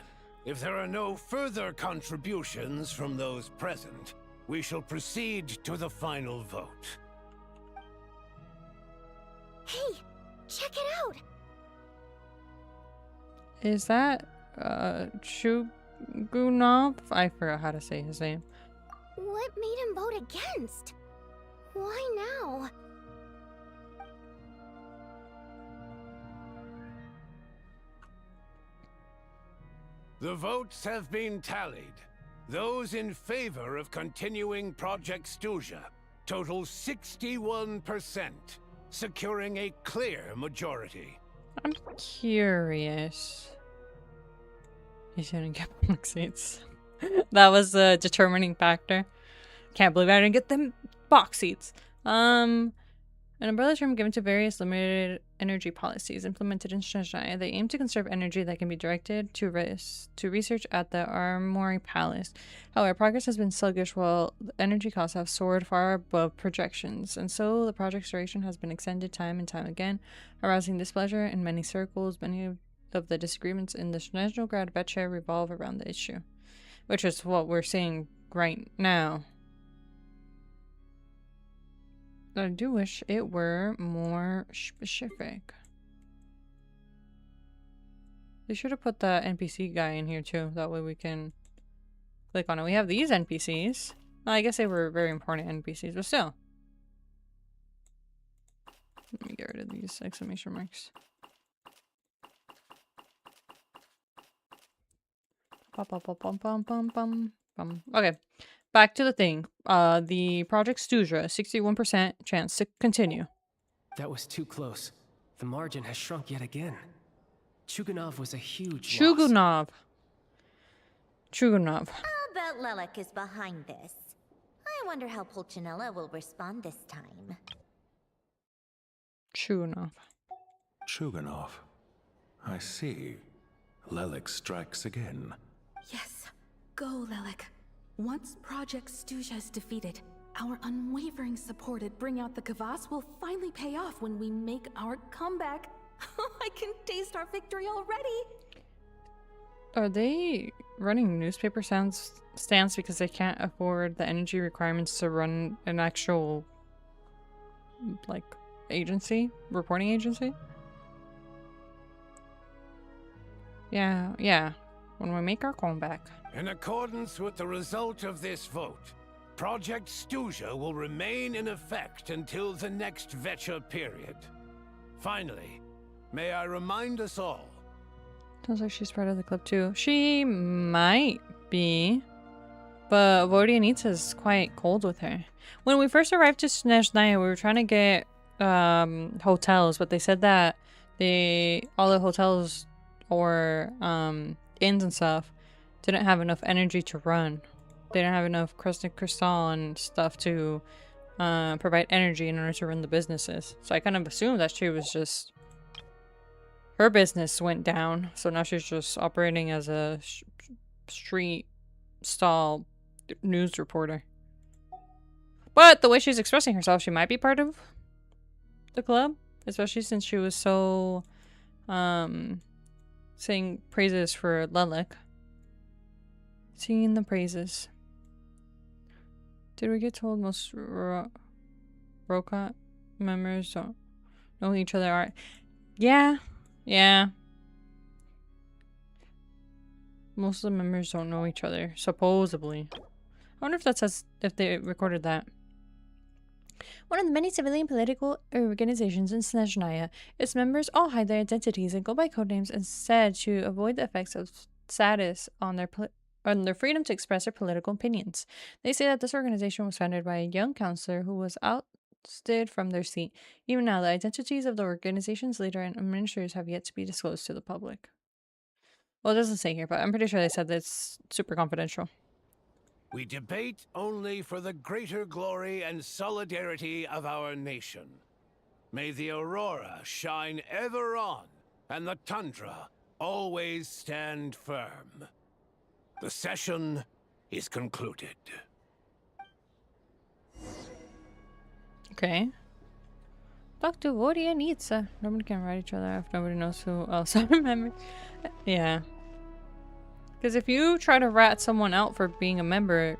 if there are no further contributions from those present, we shall proceed to the final vote. Hey, check it out! Is that, Chugunov? I forgot how to say his name. What made him vote against? Why now? The votes have been tallied. Those in favor of continuing Project Stuja total 61%, securing a clear majority. I'm curious. He's gonna get public seats. That was the determining factor. Can't believe I didn't get them box seats. An umbrella term given to various limited energy policies implemented in Snezhnaya. They aim to conserve energy that can be directed to research at the Armory Palace. However, progress has been sluggish while the energy costs have soared far above projections, and so the project's duration has been extended time and time again, arousing displeasure in many circles. Many of the disagreements in the Snezhnograd Vecha revolve around the issue, which is what we're seeing right now. I do wish it were more specific. They should have put the NPC guy in here too. That way we can click on it. We have these NPCs. Well, I guess they were very important NPCs, but still. Let me get rid of these exclamation marks. Okay, back to the thing. The Project Stuja, 61% chance to continue. That was too close. The margin has shrunk yet again. Chuganov was a huge Chugunov. Chugunov. I'll bet Lelek is behind this. I wonder how Pulcinella will respond this time. Chugunov. Chuganov. I see. Lelek strikes again. Yes. Go, Lelek. Once Project Stuja is defeated, our unwavering support at Bring Out the Kvass will finally pay off when we make our comeback. I can taste our victory already. Are they running newspaper stands because they can't afford the energy requirements to run an actual, like, agency? Reporting agency? Yeah. When we make our comeback. In accordance with the result of this vote, Project Stuja will remain in effect until the next Vetcha period. Finally, may I remind us all. Sounds like she's part of the club too. She might be, but Vodianitsa is quite cold with her. When we first arrived to Snezhnaya, we were trying to get hotels, but they said that all the hotels or inns and stuff didn't have enough energy to run. They didn't have enough crystal and stuff to provide energy in order to run the businesses. So I kind of assumed that she was just... her business went down, so now she's just operating as a street stall news reporter. But the way she's expressing herself, she might be part of the club, especially since she was so saying praises for Lelek. Singing the praises. Did we get told most Rokat members don't know who each other are? Yeah. Most of the members don't know each other, supposedly. I wonder if that says if they recorded that. One of the many civilian political organizations in Snezhnaya, its members all hide their identities and go by codenames instead to avoid the effects of status on their freedom to express their political opinions. They say that this organization was founded by a young counselor who was ousted from their seat. Even now, the identities of the organization's leader and administrators have yet to be disclosed to the public. Well, it doesn't say here, but I'm pretty sure they said that it's super confidential. We debate only for the greater glory and solidarity of our nation. May the aurora shine ever on, and the tundra always stand firm. The session is concluded. Okay. Talk to Vodianitsa. Nobody can write each other if nobody knows who else I remember. Yeah. Because if you try to rat someone out for being a member,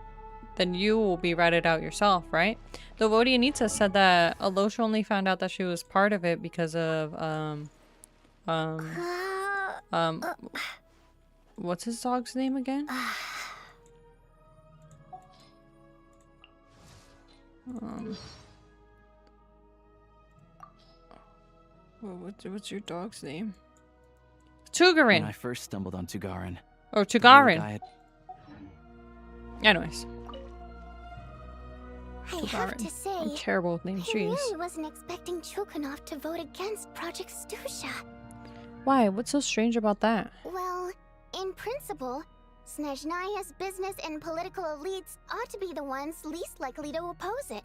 then you will be ratted out yourself, right? The Vodianitsa said that Alosha only found out that she was part of it because of, what's his dog's name again? What's your dog's name? Tugarin! When I first stumbled on Tugarin. Oh, Tugarin. Anyways. I have to say, I'm terrible with names. I Jeez. really wasn't expecting Chuganov to vote against Project Stuja. Why? What's so strange about that? Well, in principle, Snezhnaya's business and political elites ought to be the ones least likely to oppose it.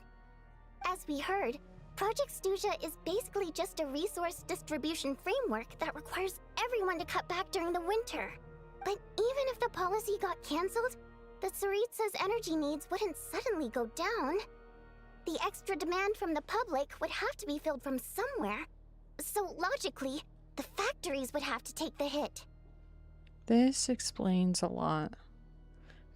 As we heard, Project Stuja is basically just a resource distribution framework that requires everyone to cut back during the winter. But even if the policy got cancelled, the Tsaritsa's energy needs wouldn't suddenly go down. The extra demand from the public would have to be filled from somewhere. So logically, the factories would have to take the hit. This explains a lot.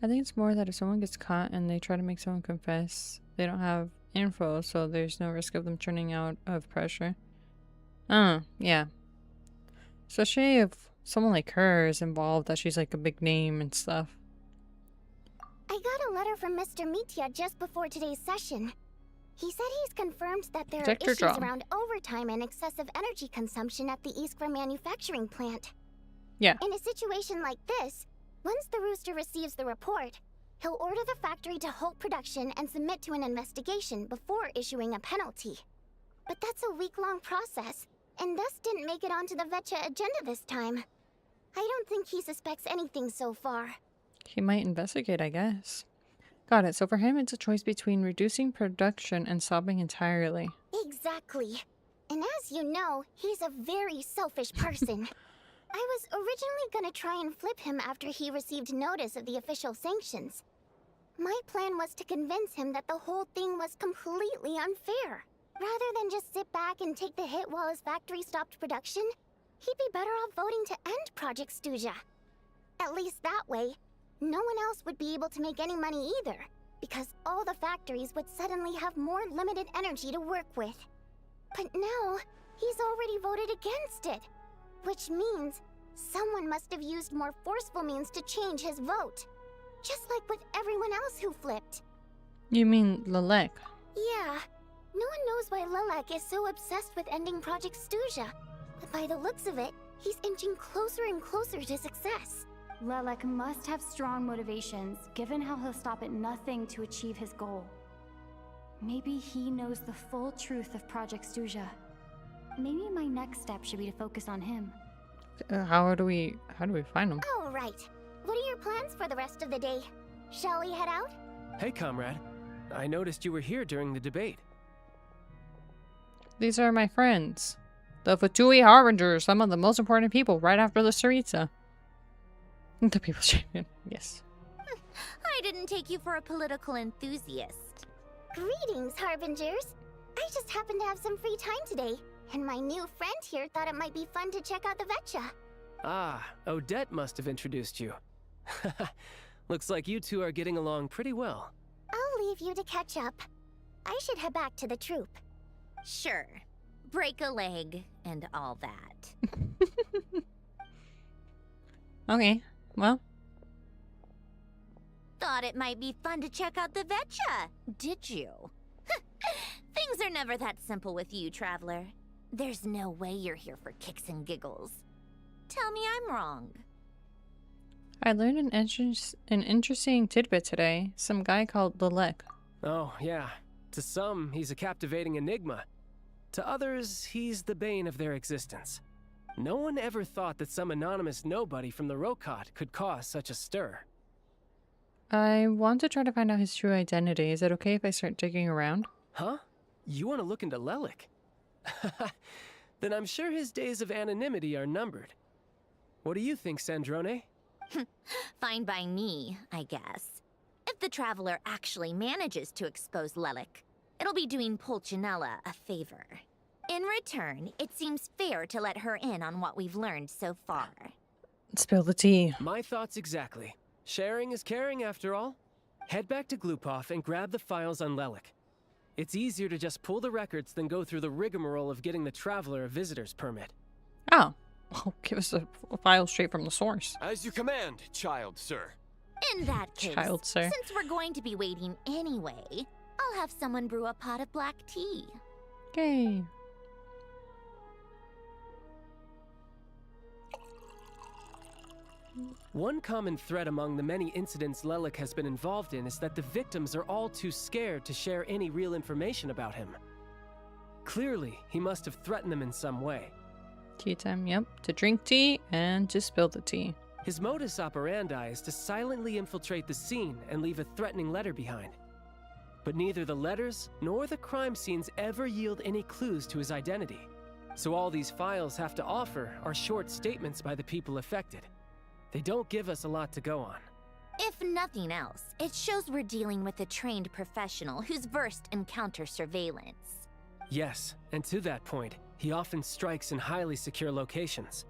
I think it's more that if someone gets caught and they try to make someone confess, they don't have info, so there's no risk of them turning out of pressure. Yeah. Especially if someone like her is involved, that she's like a big name and stuff. I got a letter from Mr. Mitya just before today's session. He said he's confirmed that there Protect are your issues job. around overtime and excessive energy consumption at the Iskra manufacturing plant. Yeah. In a situation like this, once the Rooster receives the report, he'll order the factory to halt production and submit to an investigation before issuing a penalty. But that's a week-long process, and thus didn't make it onto the Vetcha agenda this time. I don't think he suspects anything so far. He might investigate, I guess. Got it. So for him, it's a choice between reducing production and stopping entirely. Exactly. And as you know, he's a very selfish person. I was originally gonna try and flip him after he received notice of the official sanctions. My plan was to convince him that the whole thing was completely unfair. Rather than just sit back and take the hit while his factory stopped production, he'd be better off voting to end Project Stuja. At least that way, no one else would be able to make any money either, because all the factories would suddenly have more limited energy to work with. But now, he's already voted against it, which means someone must have used more forceful means to change his vote. Just like with everyone else who flipped. You mean Lelek? Yeah. No one knows why Lelek is so obsessed with ending Project Stuja, but by the looks of it, he's inching closer and closer to success. Lelek must have strong motivations, given how he'll stop at nothing to achieve his goal. Maybe he knows the full truth of Project Stuja. Maybe my next step should be to focus on him. How do we find him? Oh, right. What are your plans for the rest of the day? Shall we head out? Hey, comrade. I noticed you were here during the debate. These are my friends. The Fatui Harbingers, some of the most important people right after the Saritsa. The People's Champion, yes. I didn't take you for a political enthusiast. Greetings, Harbingers. I just happened to have some free time today, and my new friend here thought it might be fun to check out the Vetcha. Ah, Odette must have introduced you. Looks like you two are getting along pretty well. I'll leave you to catch up. I should head back to the troop. Sure. Break a leg and all that. Okay, well. Thought it might be fun to check out the Vetcha, did you? Things are never that simple with you, Traveler. There's no way you're here for kicks and giggles. Tell me I'm wrong. I learned an interesting tidbit today. Some guy called Lelek. Oh, yeah. To some, he's a captivating enigma. To others, he's the bane of their existence. No one ever thought that some anonymous nobody from the Rokot could cause such a stir. I want to try to find out his true identity. Is it okay if I start digging around? Huh? You want to look into Lelek? Then I'm sure his days of anonymity are numbered. What do you think, Sandrone? Fine by me, I guess. If the Traveler actually manages to expose Lelek, it'll be doing Pulcinella a favor. In return, it seems fair to let her in on what we've learned so far. Spill the tea. My thoughts exactly. Sharing is caring, after all. Head back to Glupov and grab the files on Lelek. It's easier to just pull the records than go through the rigmarole of getting the Traveler a visitor's permit. Oh. Well, give us a file straight from the source. As you command, child, sir. In that case, Child, sir. Since we're going to be waiting anyway, I'll have someone brew a pot of black tea. Okay. One common thread among the many incidents Lelek has been involved in is that the victims are all too scared to share any real information about him. Clearly, he must have threatened them in some way. Tea time, yep. To drink tea and to spill the tea. His modus operandi is to silently infiltrate the scene and leave a threatening letter behind. But neither the letters nor the crime scenes ever yield any clues to his identity. So all these files have to offer are short statements by the people affected. They don't give us a lot to go on. If nothing else, it shows we're dealing with a trained professional who's versed in counter-surveillance. Yes, and to that point, he often strikes in highly secure locations.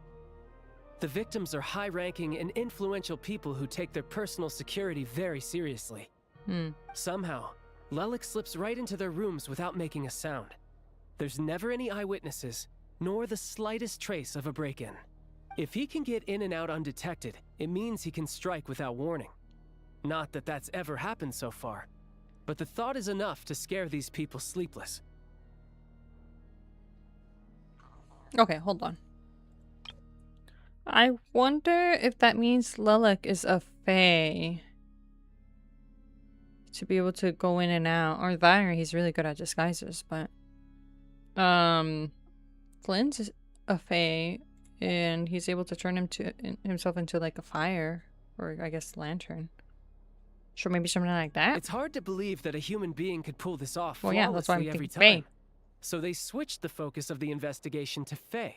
The victims are high-ranking and influential people who take their personal security very seriously. Somehow, Lelek slips right into their rooms without making a sound. There's never any eyewitnesses, nor the slightest trace of a break-in. If he can get in and out undetected, it means he can strike without warning. Not that that's ever happened so far, but the thought is enough to scare these people sleepless. Okay, hold on. I wonder if that means Lelek is a fae. To be able to go in and out. Or that, or he's really good at disguises, but... Flynn's is a fae, and he's able to turn himself into like a fire. Or I guess lantern. Sure, maybe something like that? It's hard to believe that a human being could pull this off Well, yeah, that's why I'm flawlessly every thinking time. fae. So they switched the focus of the investigation to fae.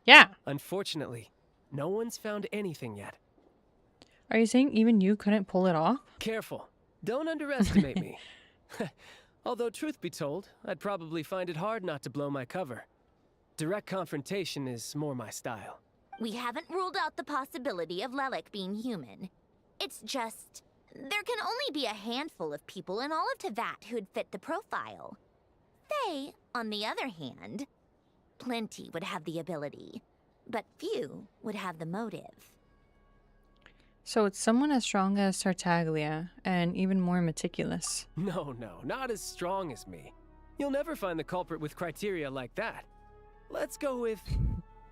Yeah. Unfortunately, no one's found anything yet. Are you saying even you couldn't pull it off? Careful. Don't underestimate me. Although, truth be told, I'd probably find it hard not to blow my cover. Direct confrontation is more my style. We haven't ruled out the possibility of Lelek being human. It's just... there can only be a handful of people in all of Teyvat who'd fit the profile. Faye, on the other hand, plenty would have the ability, but few would have the motive. So it's someone as strong as Tartaglia, and even more meticulous. No, not as strong as me. You'll never find the culprit with criteria like that. Let's go with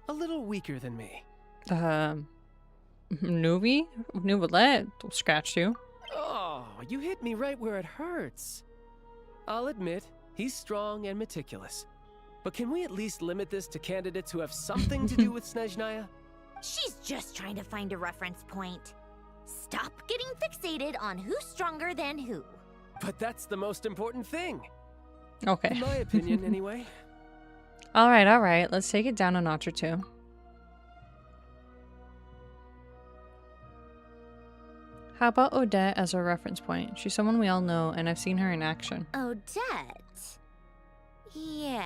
a little weaker than me. Nuvi? Nuvalet will scratch you. Oh, you hit me right where it hurts. I'll admit, he's strong and meticulous. But can we at least limit this to candidates who have something to do with Snezhnaya? She's just trying to find a reference point. Stop getting fixated on who's stronger than who. But that's the most important thing. Okay. In my opinion, anyway. Alright. Let's take it down a notch or two. How about Odette as a reference point? She's someone we all know, and I've seen her in action. Odette? Yeah,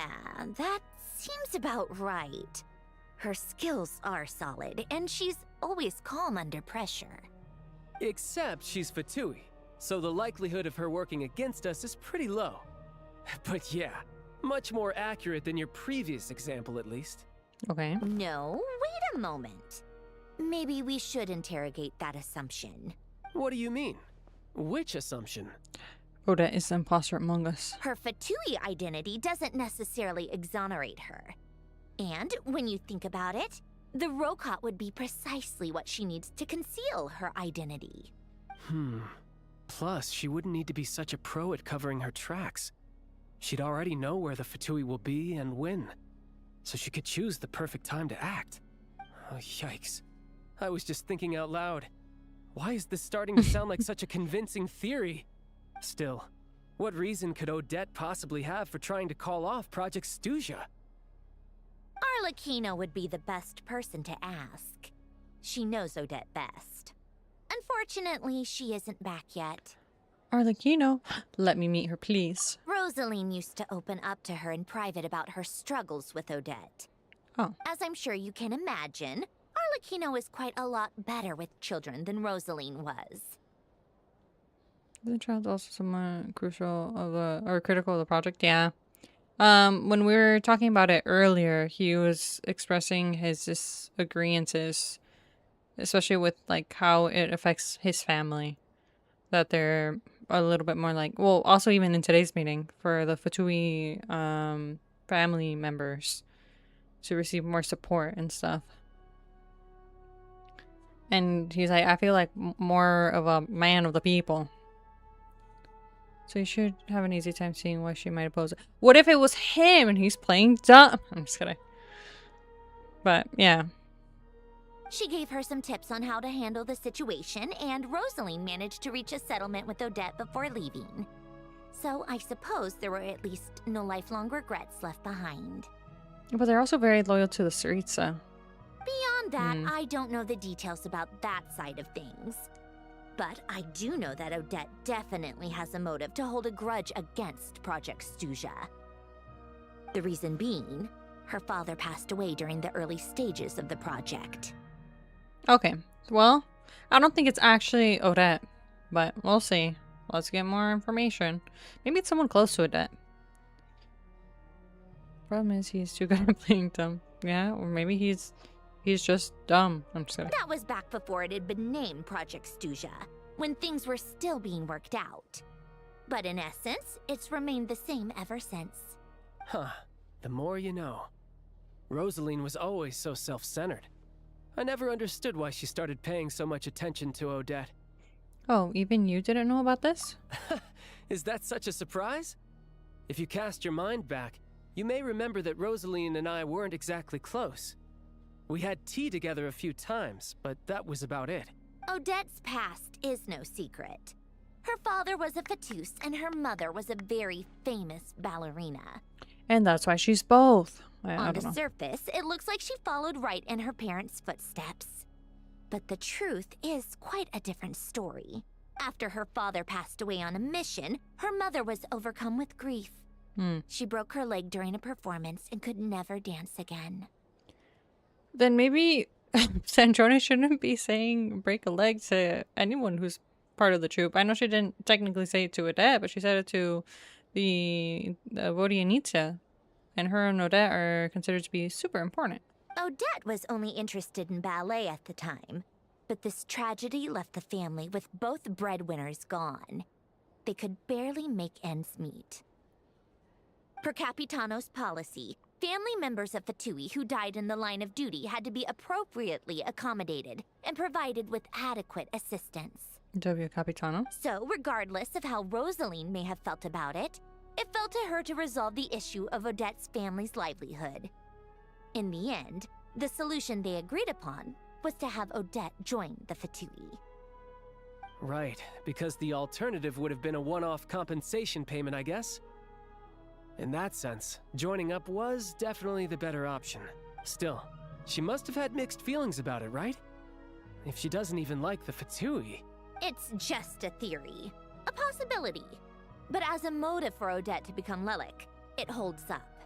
that seems about right. Her skills are solid, and she's always calm under pressure. Except she's Fatui, so the likelihood of her working against us is pretty low. But yeah, much more accurate than your previous example, at least. Okay. No, wait a moment. Maybe we should interrogate that assumption. What do you mean? Which assumption? Odette is the imposter among us. Her Fatui identity doesn't necessarily exonerate her. And when you think about it, the Rokot would be precisely what she needs to conceal her identity. Plus, she wouldn't need to be such a pro at covering her tracks. She'd already know where the Fatui will be and when. So she could choose the perfect time to act. Oh, yikes. I was just thinking out loud. Why is this starting to sound like such a convincing theory? Still, what reason could Odette possibly have for trying to call off Project Stuja? Arlecchino would be the best person to ask. She knows Odette best. Unfortunately, she isn't back yet. Arlecchino, let me meet her, please. Rosaline used to open up to her in private about her struggles with Odette. Oh. As I'm sure you can imagine, Arlecchino is quite a lot better with children than Rosaline was. The child's also somewhat crucial of or critical of the project, yeah. When we were talking about it earlier, he was expressing his disagreements, especially with like how it affects his family. That they're a little bit more like, well, also even in today's meeting for the Fatui family members to receive more support and stuff. And he's like, I feel like more of a man of the people. So you should have an easy time seeing why she might oppose it. What if it was him and he's playing dumb? I'm just kidding. But, yeah. She gave her some tips on how to handle the situation, and Rosaline managed to reach a settlement with Odette before leaving. So I suppose there were at least no lifelong regrets left behind. But they're also very loyal to the Tsaritsa. Beyond that, I don't know the details about that side of things. But I do know that Odette definitely has a motive to hold a grudge against Project Stuja. The reason being, her father passed away during the early stages of the project. Okay, well, I don't think it's actually Odette, but we'll see. Let's get more information. Maybe it's someone close to Odette. Problem is, he's too good at playing dumb. Yeah, or maybe he's He's just dumb. I'm just kidding. That was back before it had been named Project Stuja, when things were still being worked out. But in essence, it's remained the same ever since. Huh. The more you know. Rosaline was always so self-centered. I never understood why she started paying so much attention to Odette. Oh, even you didn't know about this? Is that such a surprise? If you cast your mind back, you may remember that Rosaline and I weren't exactly close. We had tea together a few times, but that was about it. Odette's past is no secret. Her father was a fatus and her mother was a very famous ballerina. And that's why she's both. I On don't the know. surface, it looks like she followed right in her parents' footsteps. But the truth is quite a different story. After her father passed away on a mission, her mother was overcome with grief. She broke her leg during a performance and could never dance again. Then maybe Sanjona shouldn't be saying break a leg to anyone who's part of the troupe. I know she didn't technically say it to Odette, but she said it to the Vodianitsa. And her and Odette are considered to be super important. Odette was only interested in ballet at the time, but this tragedy left the family with both breadwinners gone. They could barely make ends meet. Per Capitano's policy, family members of Fatui who died in the line of duty had to be appropriately accommodated and provided with adequate assistance. W. Capitano. So, regardless of how Rosaline may have felt about it, it fell to her to resolve the issue of Odette's family's livelihood. In the end, the solution they agreed upon was to have Odette join the Fatui. Right, because the alternative would have been a one-off compensation payment, I guess. In that sense, joining up was definitely the better option. Still, she must have had mixed feelings about it, right? If she doesn't even like the Fatui. It's just a theory, a possibility. But as a motive for Odette to become Lelik, it holds up.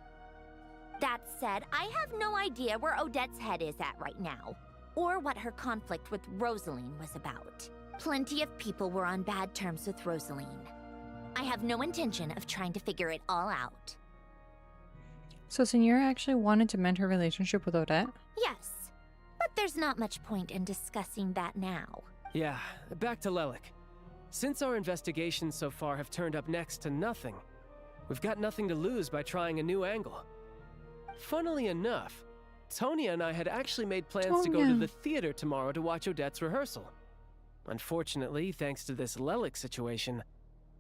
That said, I have no idea where Odette's head is at right now, or what her conflict with Rosaline was about. Plenty of people were on bad terms with Rosaline. I have no intention of trying to figure it all out. So Senora actually wanted to mend her relationship with Odette? Yes, but there's not much point in discussing that now. Yeah, back to Lelik. Since our investigations so far have turned up next to nothing, we've got nothing to lose by trying a new angle. Funnily enough, Tonya and I had actually made plans to go to the theater tomorrow to watch Odette's rehearsal. Unfortunately, thanks to this Lelik situation,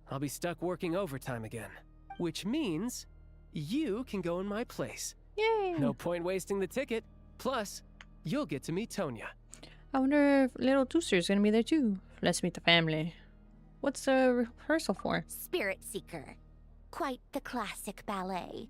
I'll be stuck working overtime again. Which means you can go in my place. Yay! No point wasting the ticket. Plus, you'll get to meet Tonya. I wonder if little Tooster's gonna be there too. Let's meet the family. What's the rehearsal for? Spirit Seeker. Quite the classic ballet.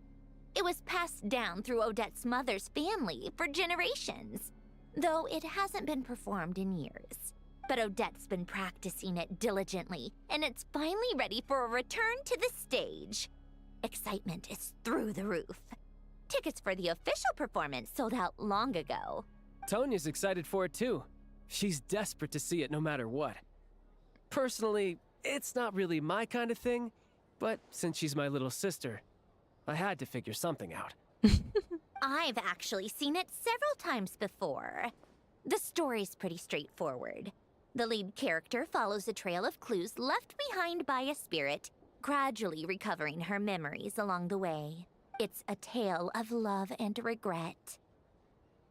It was passed down through Odette's mother's family for generations, though it hasn't been performed in years. But Odette's been practicing it diligently, and it's finally ready for a return to the stage. Excitement is through the roof. Tickets for the official performance sold out long ago. Tonya's excited for it too. She's desperate to see it no matter what. Personally, it's not really my kind of thing, but since she's my little sister, I had to figure something out. I've actually seen it several times before. The story's pretty straightforward. The lead character follows a trail of clues left behind by a spirit, gradually recovering her memories along the way. It's a tale of love and regret.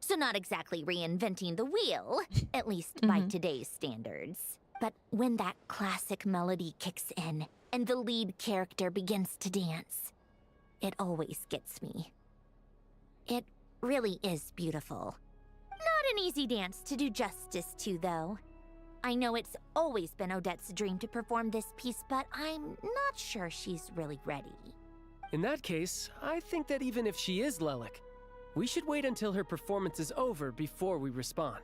So not exactly reinventing the wheel, at least by today's standards. But when that classic melody kicks in and the lead character begins to dance, it always gets me. It really is beautiful. Not an easy dance to do justice to, though. I know it's always been Odette's dream to perform this piece, but I'm not sure she's really ready. In that case, I think that even if she is Lelik, we should wait until her performance is over before we respond.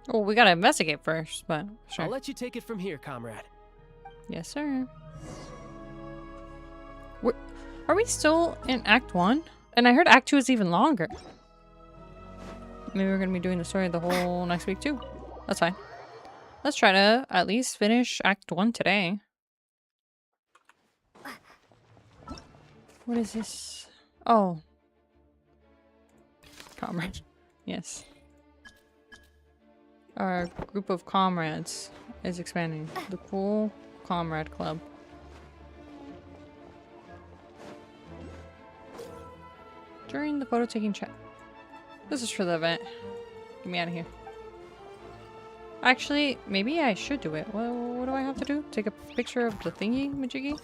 Well, we gotta investigate first, but sure. I'll let you take it from here, comrade. Yes, sir. Are we still in Act 1? And I heard Act 2 is even longer. Maybe we're gonna be doing the story the whole next week too. That's fine. Let's try to at least finish Act 1 today. What is this? Oh. Comrade. Yes. Our group of comrades is expanding. The Cool Comrade Club. During the photo taking chat. This is for the event. Get me out of here. Actually, maybe I should do it. What do I have to do? Take a picture of the thingy majiggy?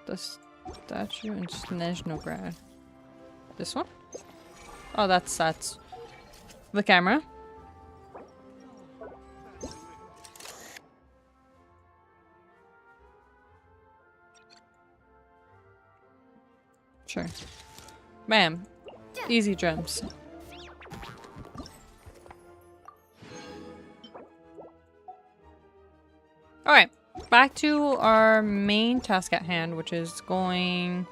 The statue in Snezhnograd. This one? Oh, that's the camera. Sure. Bam. Easy gems. Alright. Back to our main task at hand, which is going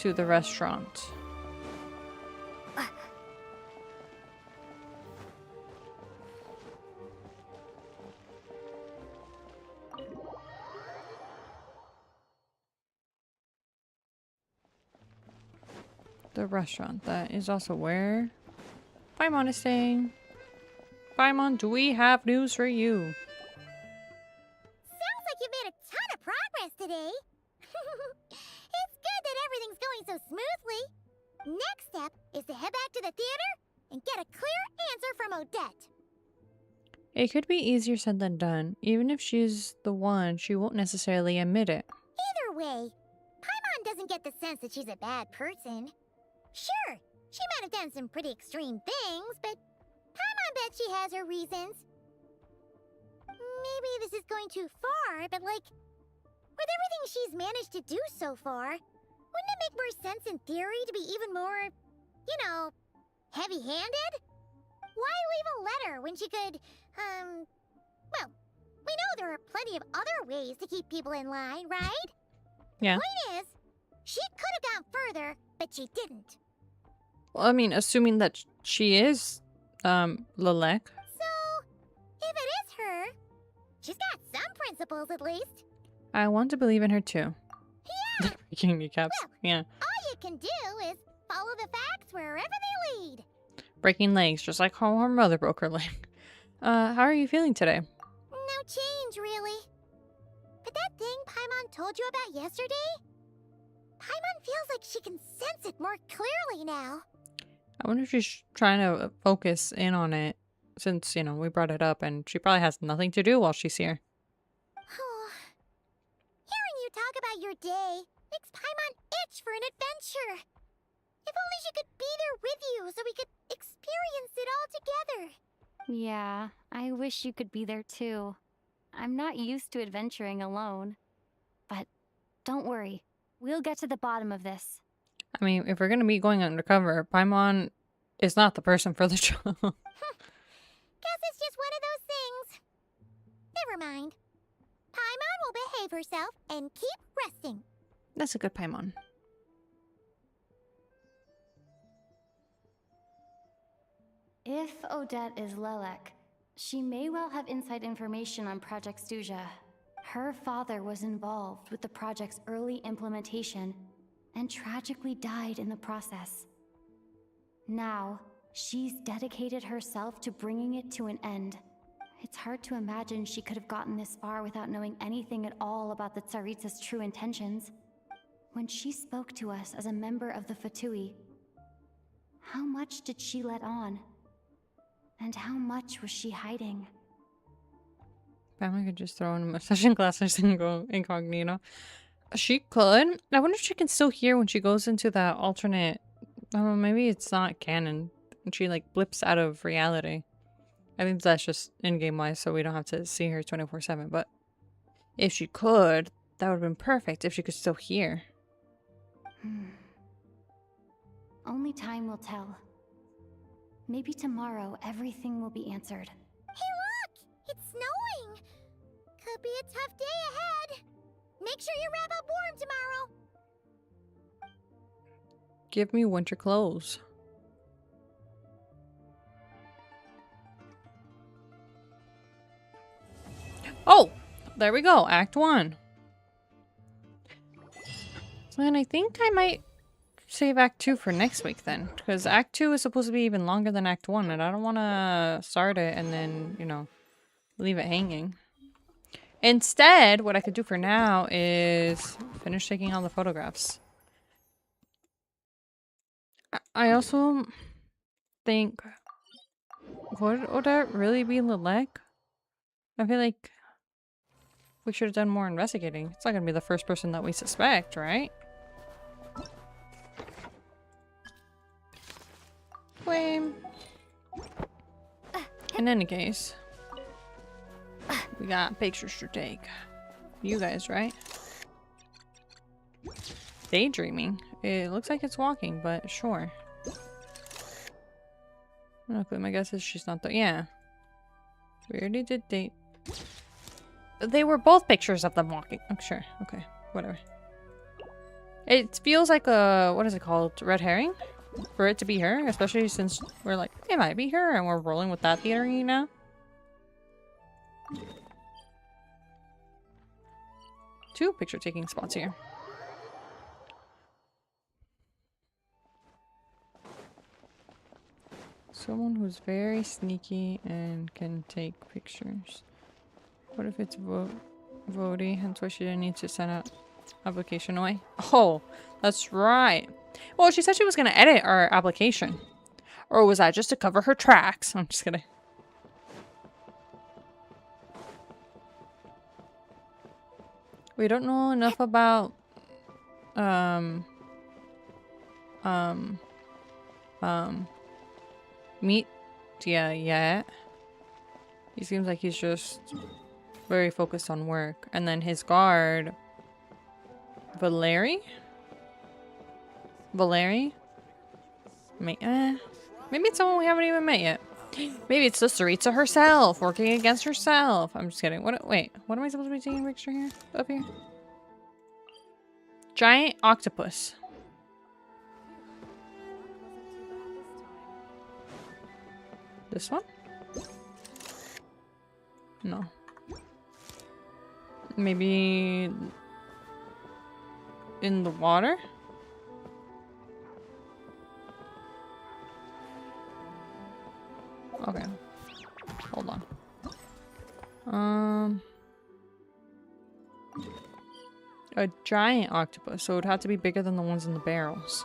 to the restaurant. The restaurant. That is also where Paimon is staying. Paimon, do we have news for you? Sounds like you made a ton of progress today. It's good that everything's going so smoothly. Next step is to head back to the theater and get a clear answer from Odette. It could be easier said than done. Even if she's the one, she won't necessarily admit it. Either way, Paimon doesn't get the sense that she's a bad person. Sure, she might have done some pretty extreme things, but Paimon bet she has her reasons. Maybe this is going too far, but like, with everything she's managed to do so far, wouldn't it make more sense in theory to be even more, you know, heavy-handed? Why leave a letter when she could, well, we know there are plenty of other ways to keep people in line, right? Yeah. The point is, she could have gone further, but she didn't. Well, I mean, assuming that she is, Lelek. So, if it is her, she's got some principles at least. I want to believe in her too. Yeah! Breaking kneecaps. Well, yeah. all you can do is follow the facts wherever they lead. Breaking legs, just like how her mother broke her leg. How are you feeling today? No change, really. But that thing Paimon told you about yesterday? Paimon feels like she can sense it more clearly now. I wonder if she's trying to focus in on it since, you know, we brought it up and she probably has nothing to do while she's here. Hearing you talk about your day makes Paimon itch for an adventure. If only she could be there with you so we could experience it all together. Yeah, I wish you could be there too. I'm not used to adventuring alone. But don't worry, we'll get to the bottom of this. I mean, if we're gonna be going undercover, Paimon is not the person for the job. Guess it's just one of those things. Never mind. Paimon will behave herself and keep resting. That's a good Paimon. If Odette is Lelek, she may well have inside information on Project Stuja. Her father was involved with the project's early implementation and tragically died in the process. Now, she's dedicated herself to bringing it to an end. It's hard to imagine she could have gotten this far without knowing anything at all about the Tsaritsa's true intentions. When she spoke to us as a member of the Fatui, how much did she let on? And how much was she hiding? Paimon could just throw in session classes and go incognito. She could. I wonder if she can still hear when she goes into that alternate... I don't know, maybe it's not canon. And she like blips out of reality. I think that's just in-game wise, so we don't have to see her 24/7. But if she could, that would have been perfect if she could still hear. Only time will tell. Maybe tomorrow everything will be answered. Hey look! It's snowing! Could be a tough day ahead. Make sure you wrap up warm tomorrow. Give me winter clothes. Oh! There we go. Act 1. So then I think I might save Act 2 for next week then. Because Act 2 is supposed to be even longer than Act 1. And I don't want to start it and then, you know, leave it hanging. Instead, what I could do for now is finish taking all the photographs. I also think... Would that really be Lelek? I feel like we should have done more investigating. It's not gonna be the first person that we suspect, right? Flame. In any case, we got pictures to take. You guys, right? Daydreaming. It looks like it's walking, but sure. Okay, my guess is she's not yeah. We already did date. They were both pictures of them walking. Oh, sure. Okay. Whatever. It feels like a... What is it called? Red herring? For it to be her. Especially since we're like, it might be her. And we're rolling with that theory now. Two picture taking spots here. Someone who's very sneaky and can take pictures. What if it's Vody? Hence why she didn't need to send out application away. Oh, that's right. Well, she said she was going to edit our application. Or was that just to cover her tracks? I'm just kidding. We don't know enough about Meet yet. He seems like he's just very focused on work. And then his guard, Maybe it's someone we haven't even met yet. Maybe it's the Saritsa herself, working against herself. I'm just kidding. Wait, what am I supposed to be taking a picture here? Up here? Giant octopus. This one? No. Maybe in the water? Okay. Hold on. A giant octopus, so it would have to be bigger than the ones in the barrels.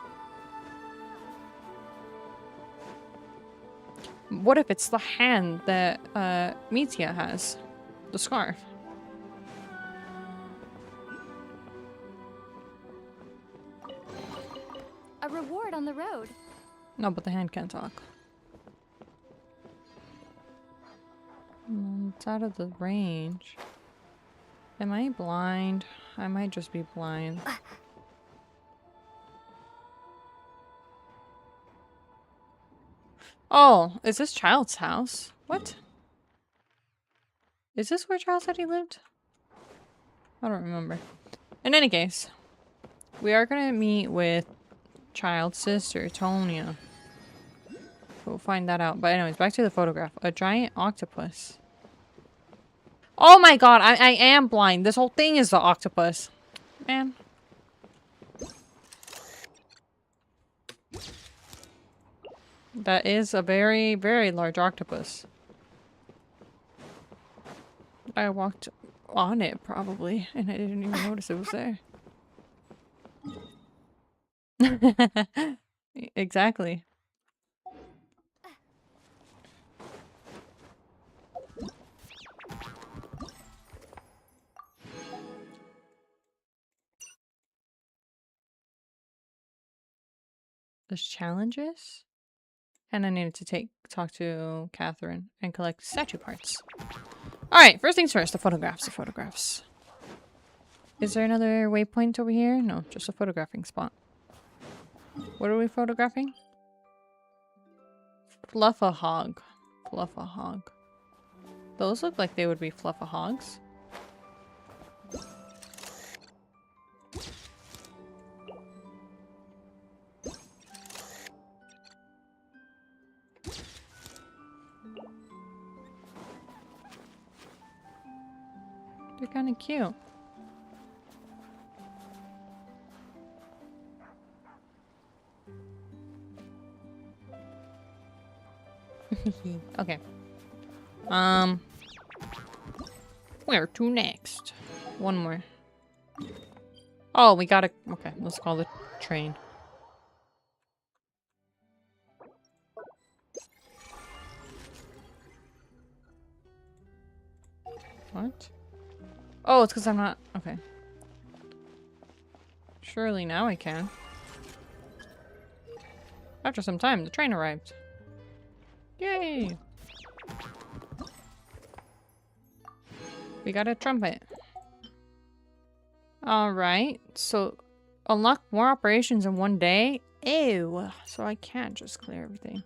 What if it's the hand that Mitya has? The scarf. A reward on the road. No, but the hand can't talk. It's out of the range. Am I blind? I might just be blind. Oh, is this Child's house? What? Is this where Child said he lived? I don't remember. In any case, we are gonna meet with Child's sister, Tonya. We'll find that out. But anyways, back to the photograph. A giant octopus. Oh my god, I am blind. This whole thing is the octopus. Man. That is a very, very large octopus. I walked on it, probably, and I didn't even notice it was there. Exactly. There's challenges? And I needed to talk to Catherine and collect statue parts. Alright, first things first, the photographs. Is there another waypoint over here? No, just a photographing spot. What are we photographing? Fluffahog. Those look like they would be fluffahogs. They're kind of cute. Okay. Where to next? One more. Oh, we gotta... Okay, let's call the train. What? Oh, it's because I'm not... Okay. Surely now I can. After some time, the train arrived. Yay! We got a trumpet. Alright, so unlock more operations in one day? Ew, so I can't just clear everything.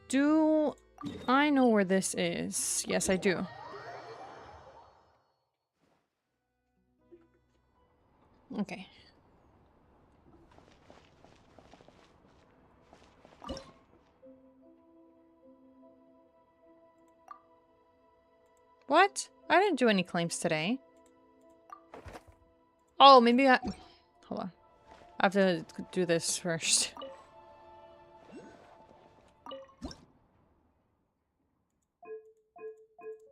Do I know where this is? Yes, I do. Okay. What? I didn't do any claims today. Oh, maybe I... Hold on. I have to do this first.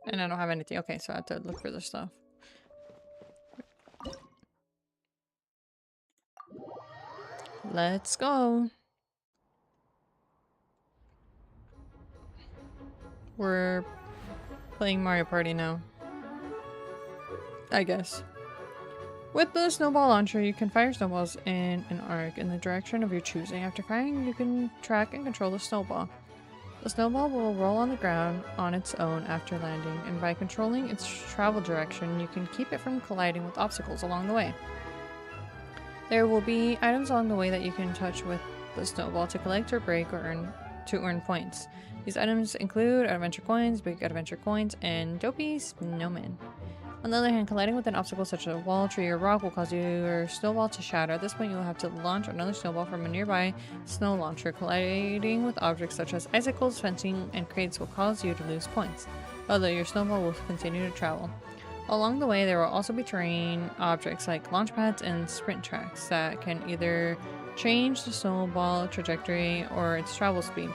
And I don't have anything. Okay, so I have to look for this stuff. Let's go. We're playing Mario Party now. I guess. With the snowball launcher, you can fire snowballs in an arc in the direction of your choosing. After firing, you can track and control the snowball. The snowball will roll on the ground on its own after landing, and by controlling its travel direction, you can keep it from colliding with obstacles along the way. There will be items along the way that you can touch with the snowball to collect or break or earn points. These items include adventure coins, big adventure coins, and dopey snowmen. On the other hand, colliding with an obstacle such as a wall, tree, or rock will cause your snowball to shatter. At this point, you will have to launch another snowball from a nearby snow launcher. Colliding with objects such as icicles, fencing, and crates will cause you to lose points, although your snowball will continue to travel. Along the way, there will also be terrain objects like launch pads and sprint tracks that can either change the snowball trajectory or its travel speed.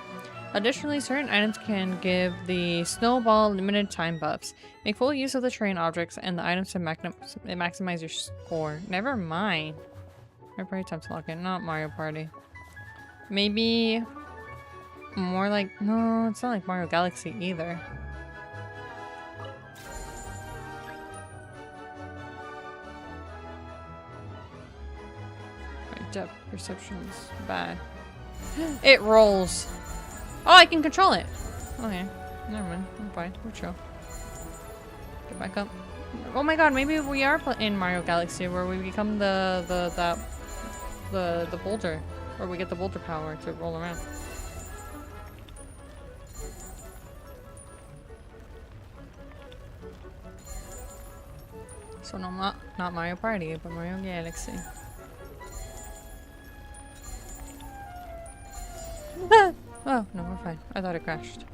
Additionally, certain items can give the snowball limited time buffs. Make full use of the terrain objects and the items to maximize your score. Never mind. Mario Party time to lock in, not Mario Party. Maybe more like... No, it's not like Mario Galaxy either. My depth perception is bad. It rolls. Oh, I can control it. Okay, never mind. I'm fine. We're chill. Get back up. Oh my god, maybe we are in Mario Galaxy where we become the boulder, where we get the boulder power to roll around. So no, not Mario Party, but Mario Galaxy. Oh, no, we're fine. I thought it crashed.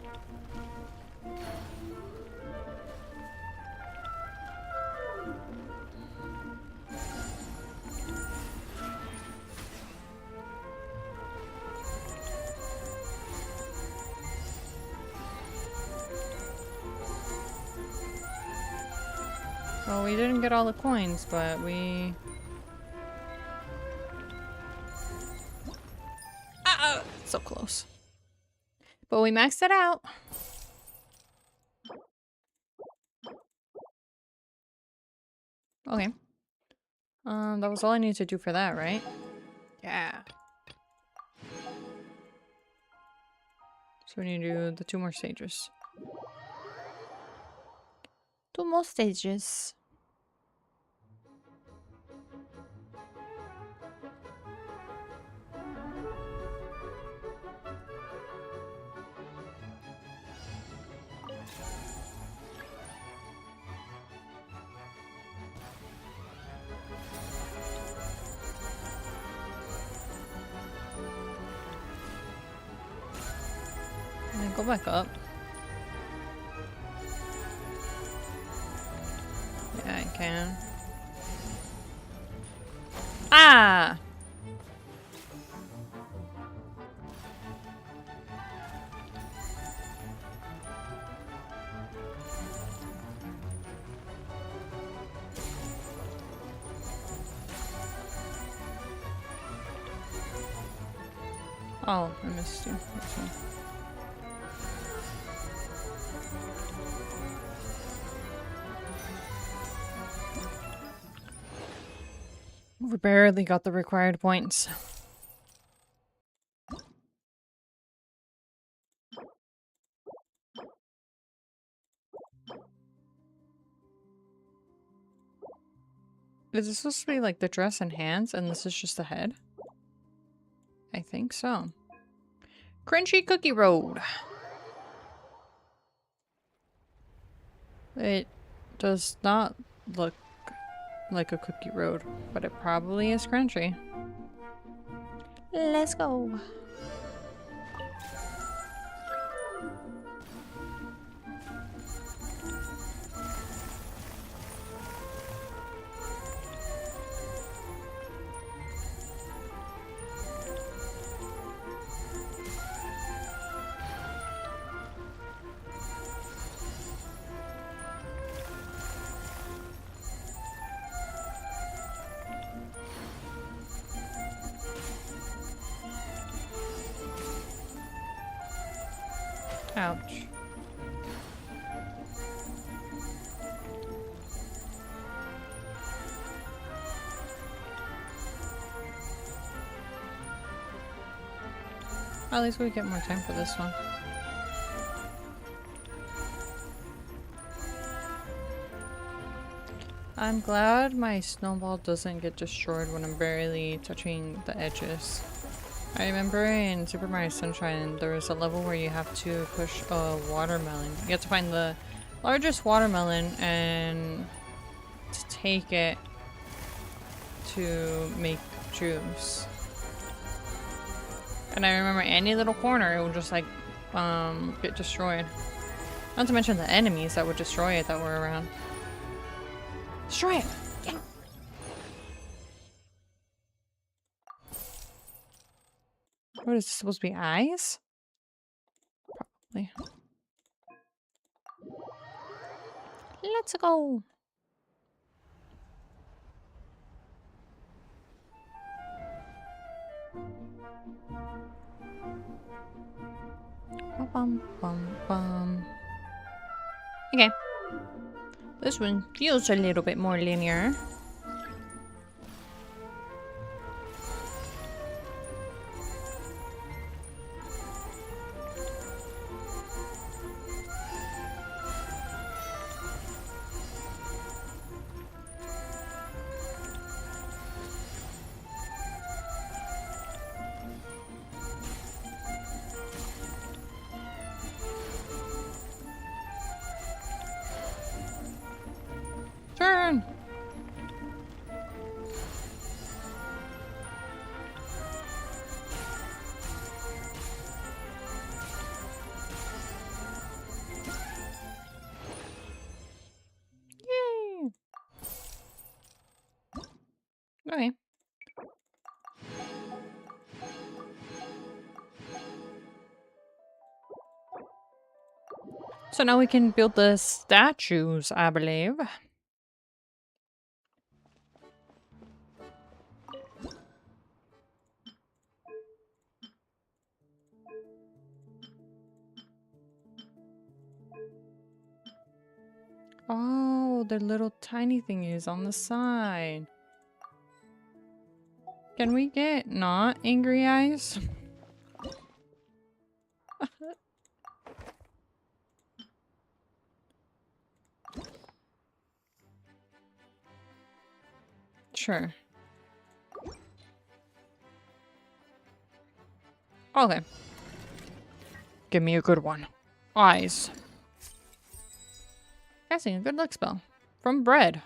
Well, we didn't get all the coins, but we... So close. But we maxed it out. Okay. That was all I needed to do for that, right? Yeah. So we need to do the 2 more stages. 2 more stages. Go back up. Yeah, I can. Ah! Oh, I missed you. That's fine. We barely got the required points. Is this supposed to be like the dress and hands, and this is just the head? I think so. Crunchy Cookie Road. It does not look like a cookie road, but it probably is crunchy. Let's go. Ouch. At least we get more time for this one. I'm glad my snowball doesn't get destroyed when I'm barely touching the edges. I remember in Super Mario Sunshine there was a level where you have to push a watermelon. You have to find the largest watermelon and to take it to make juice. And I remember any little corner it would just like get destroyed. Not to mention the enemies that would destroy it that were around. Destroy it! Yeah. What is this supposed to be? Eyes? Probably. Let's go! Bum, bum, bum. Okay. This one feels a little bit more linear. Turn! Yay! Okay. So now we can build the statues, I believe. Oh, they're little tiny thingies on the side. Can we get not angry eyes? Sure. Okay. Give me a good one. Eyes. Casting a good luck spell. From bread.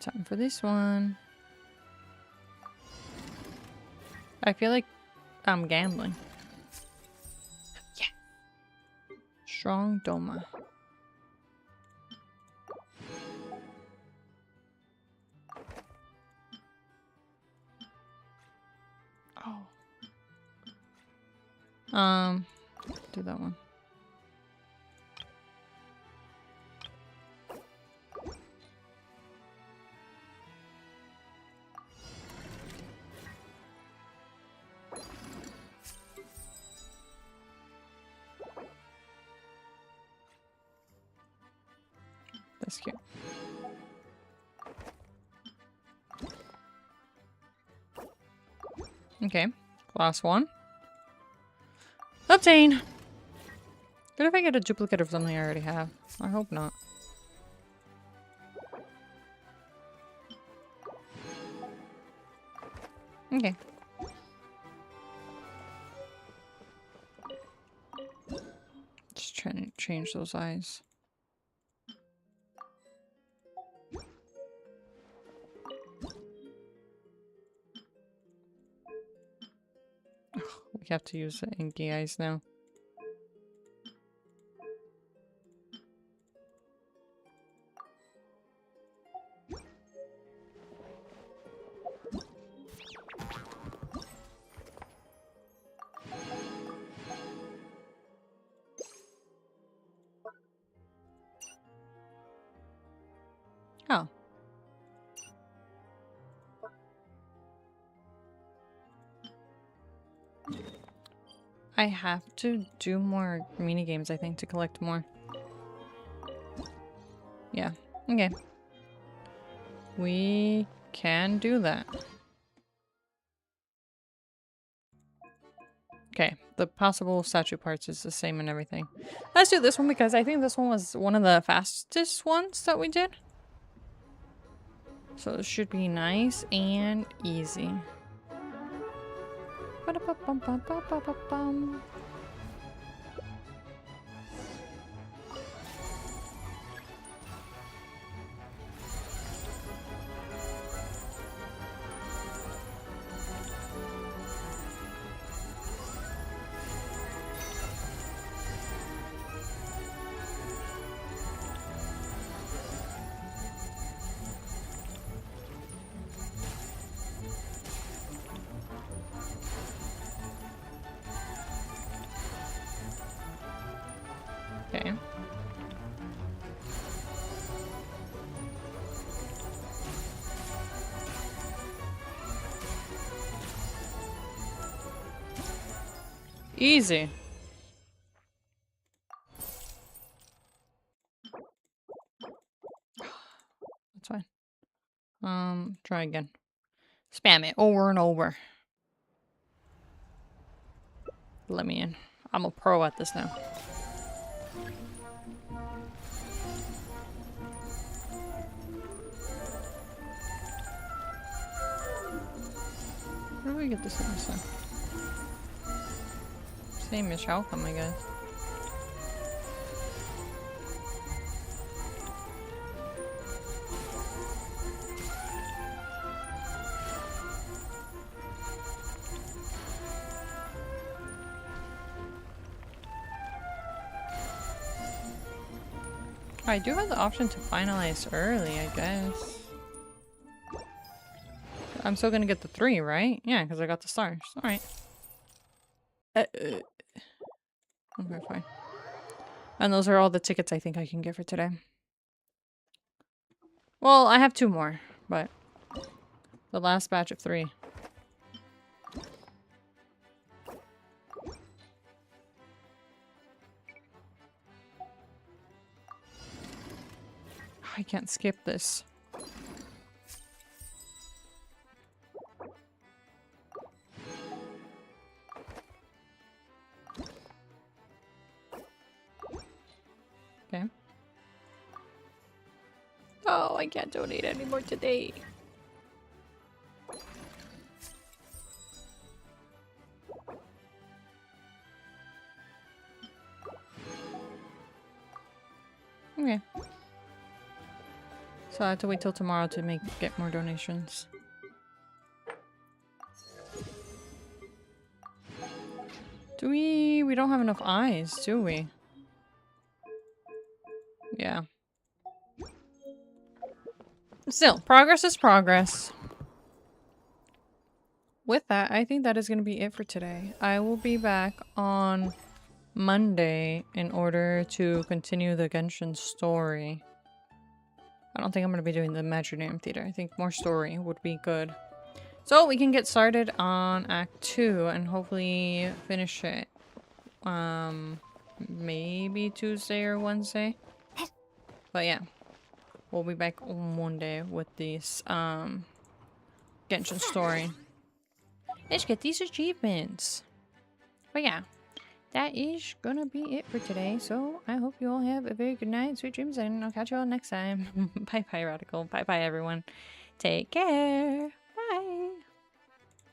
Time for this one. I feel like I'm gambling. Yeah. Strong Doma. Do that one. That's cute. Okay, last one. Obtain! What if I get a duplicate of something I already have? I hope not. Okay. Just trying to change those eyes. We have to use the inky eyes now. Oh. I have to do more mini games, I think, to collect more. Yeah. Okay. We can do that. Okay. The possible statue parts is the same and everything. Let's do this one because I think this one was one of the fastest ones that we did. So it should be nice and easy. Ba-da-ba-bum-bum-ba-ba-ba-bum. Okay. Easy. That's fine. Try again. Spam it over and over. Let me in. I'm a pro at this now. Where do we get this in this one? Same-ish outcome, I guess. I do have the option to finalize early, I guess. I'm still gonna get the 3, right? Yeah, because I got the stars. Alright. Okay, fine. And those are all the tickets I think I can get for today. Well, I have 2 more, but the last batch of 3. I can't skip this. Okay. Oh, I can't donate anymore today. Okay. So I have to wait till tomorrow to get more donations. Do we? We don't have enough eyes, do we? Yeah. Still, progress is progress. with that, I think that is going to be it for today. I will be back on Monday in order to continue the Genshin story. I don't think I'm going to be doing the Imaginary Amphitheater. I think more story would be good. So we can get started on Act 2 and hopefully finish it. Maybe Tuesday or Wednesday. But yeah. We'll be back on Monday with this Genshin story. Let's get these achievements. But yeah, that is gonna be it for today. So I hope you all have a very good night, sweet dreams, and I'll catch you all next time. Bye bye, Radical. Bye bye, everyone. Take care.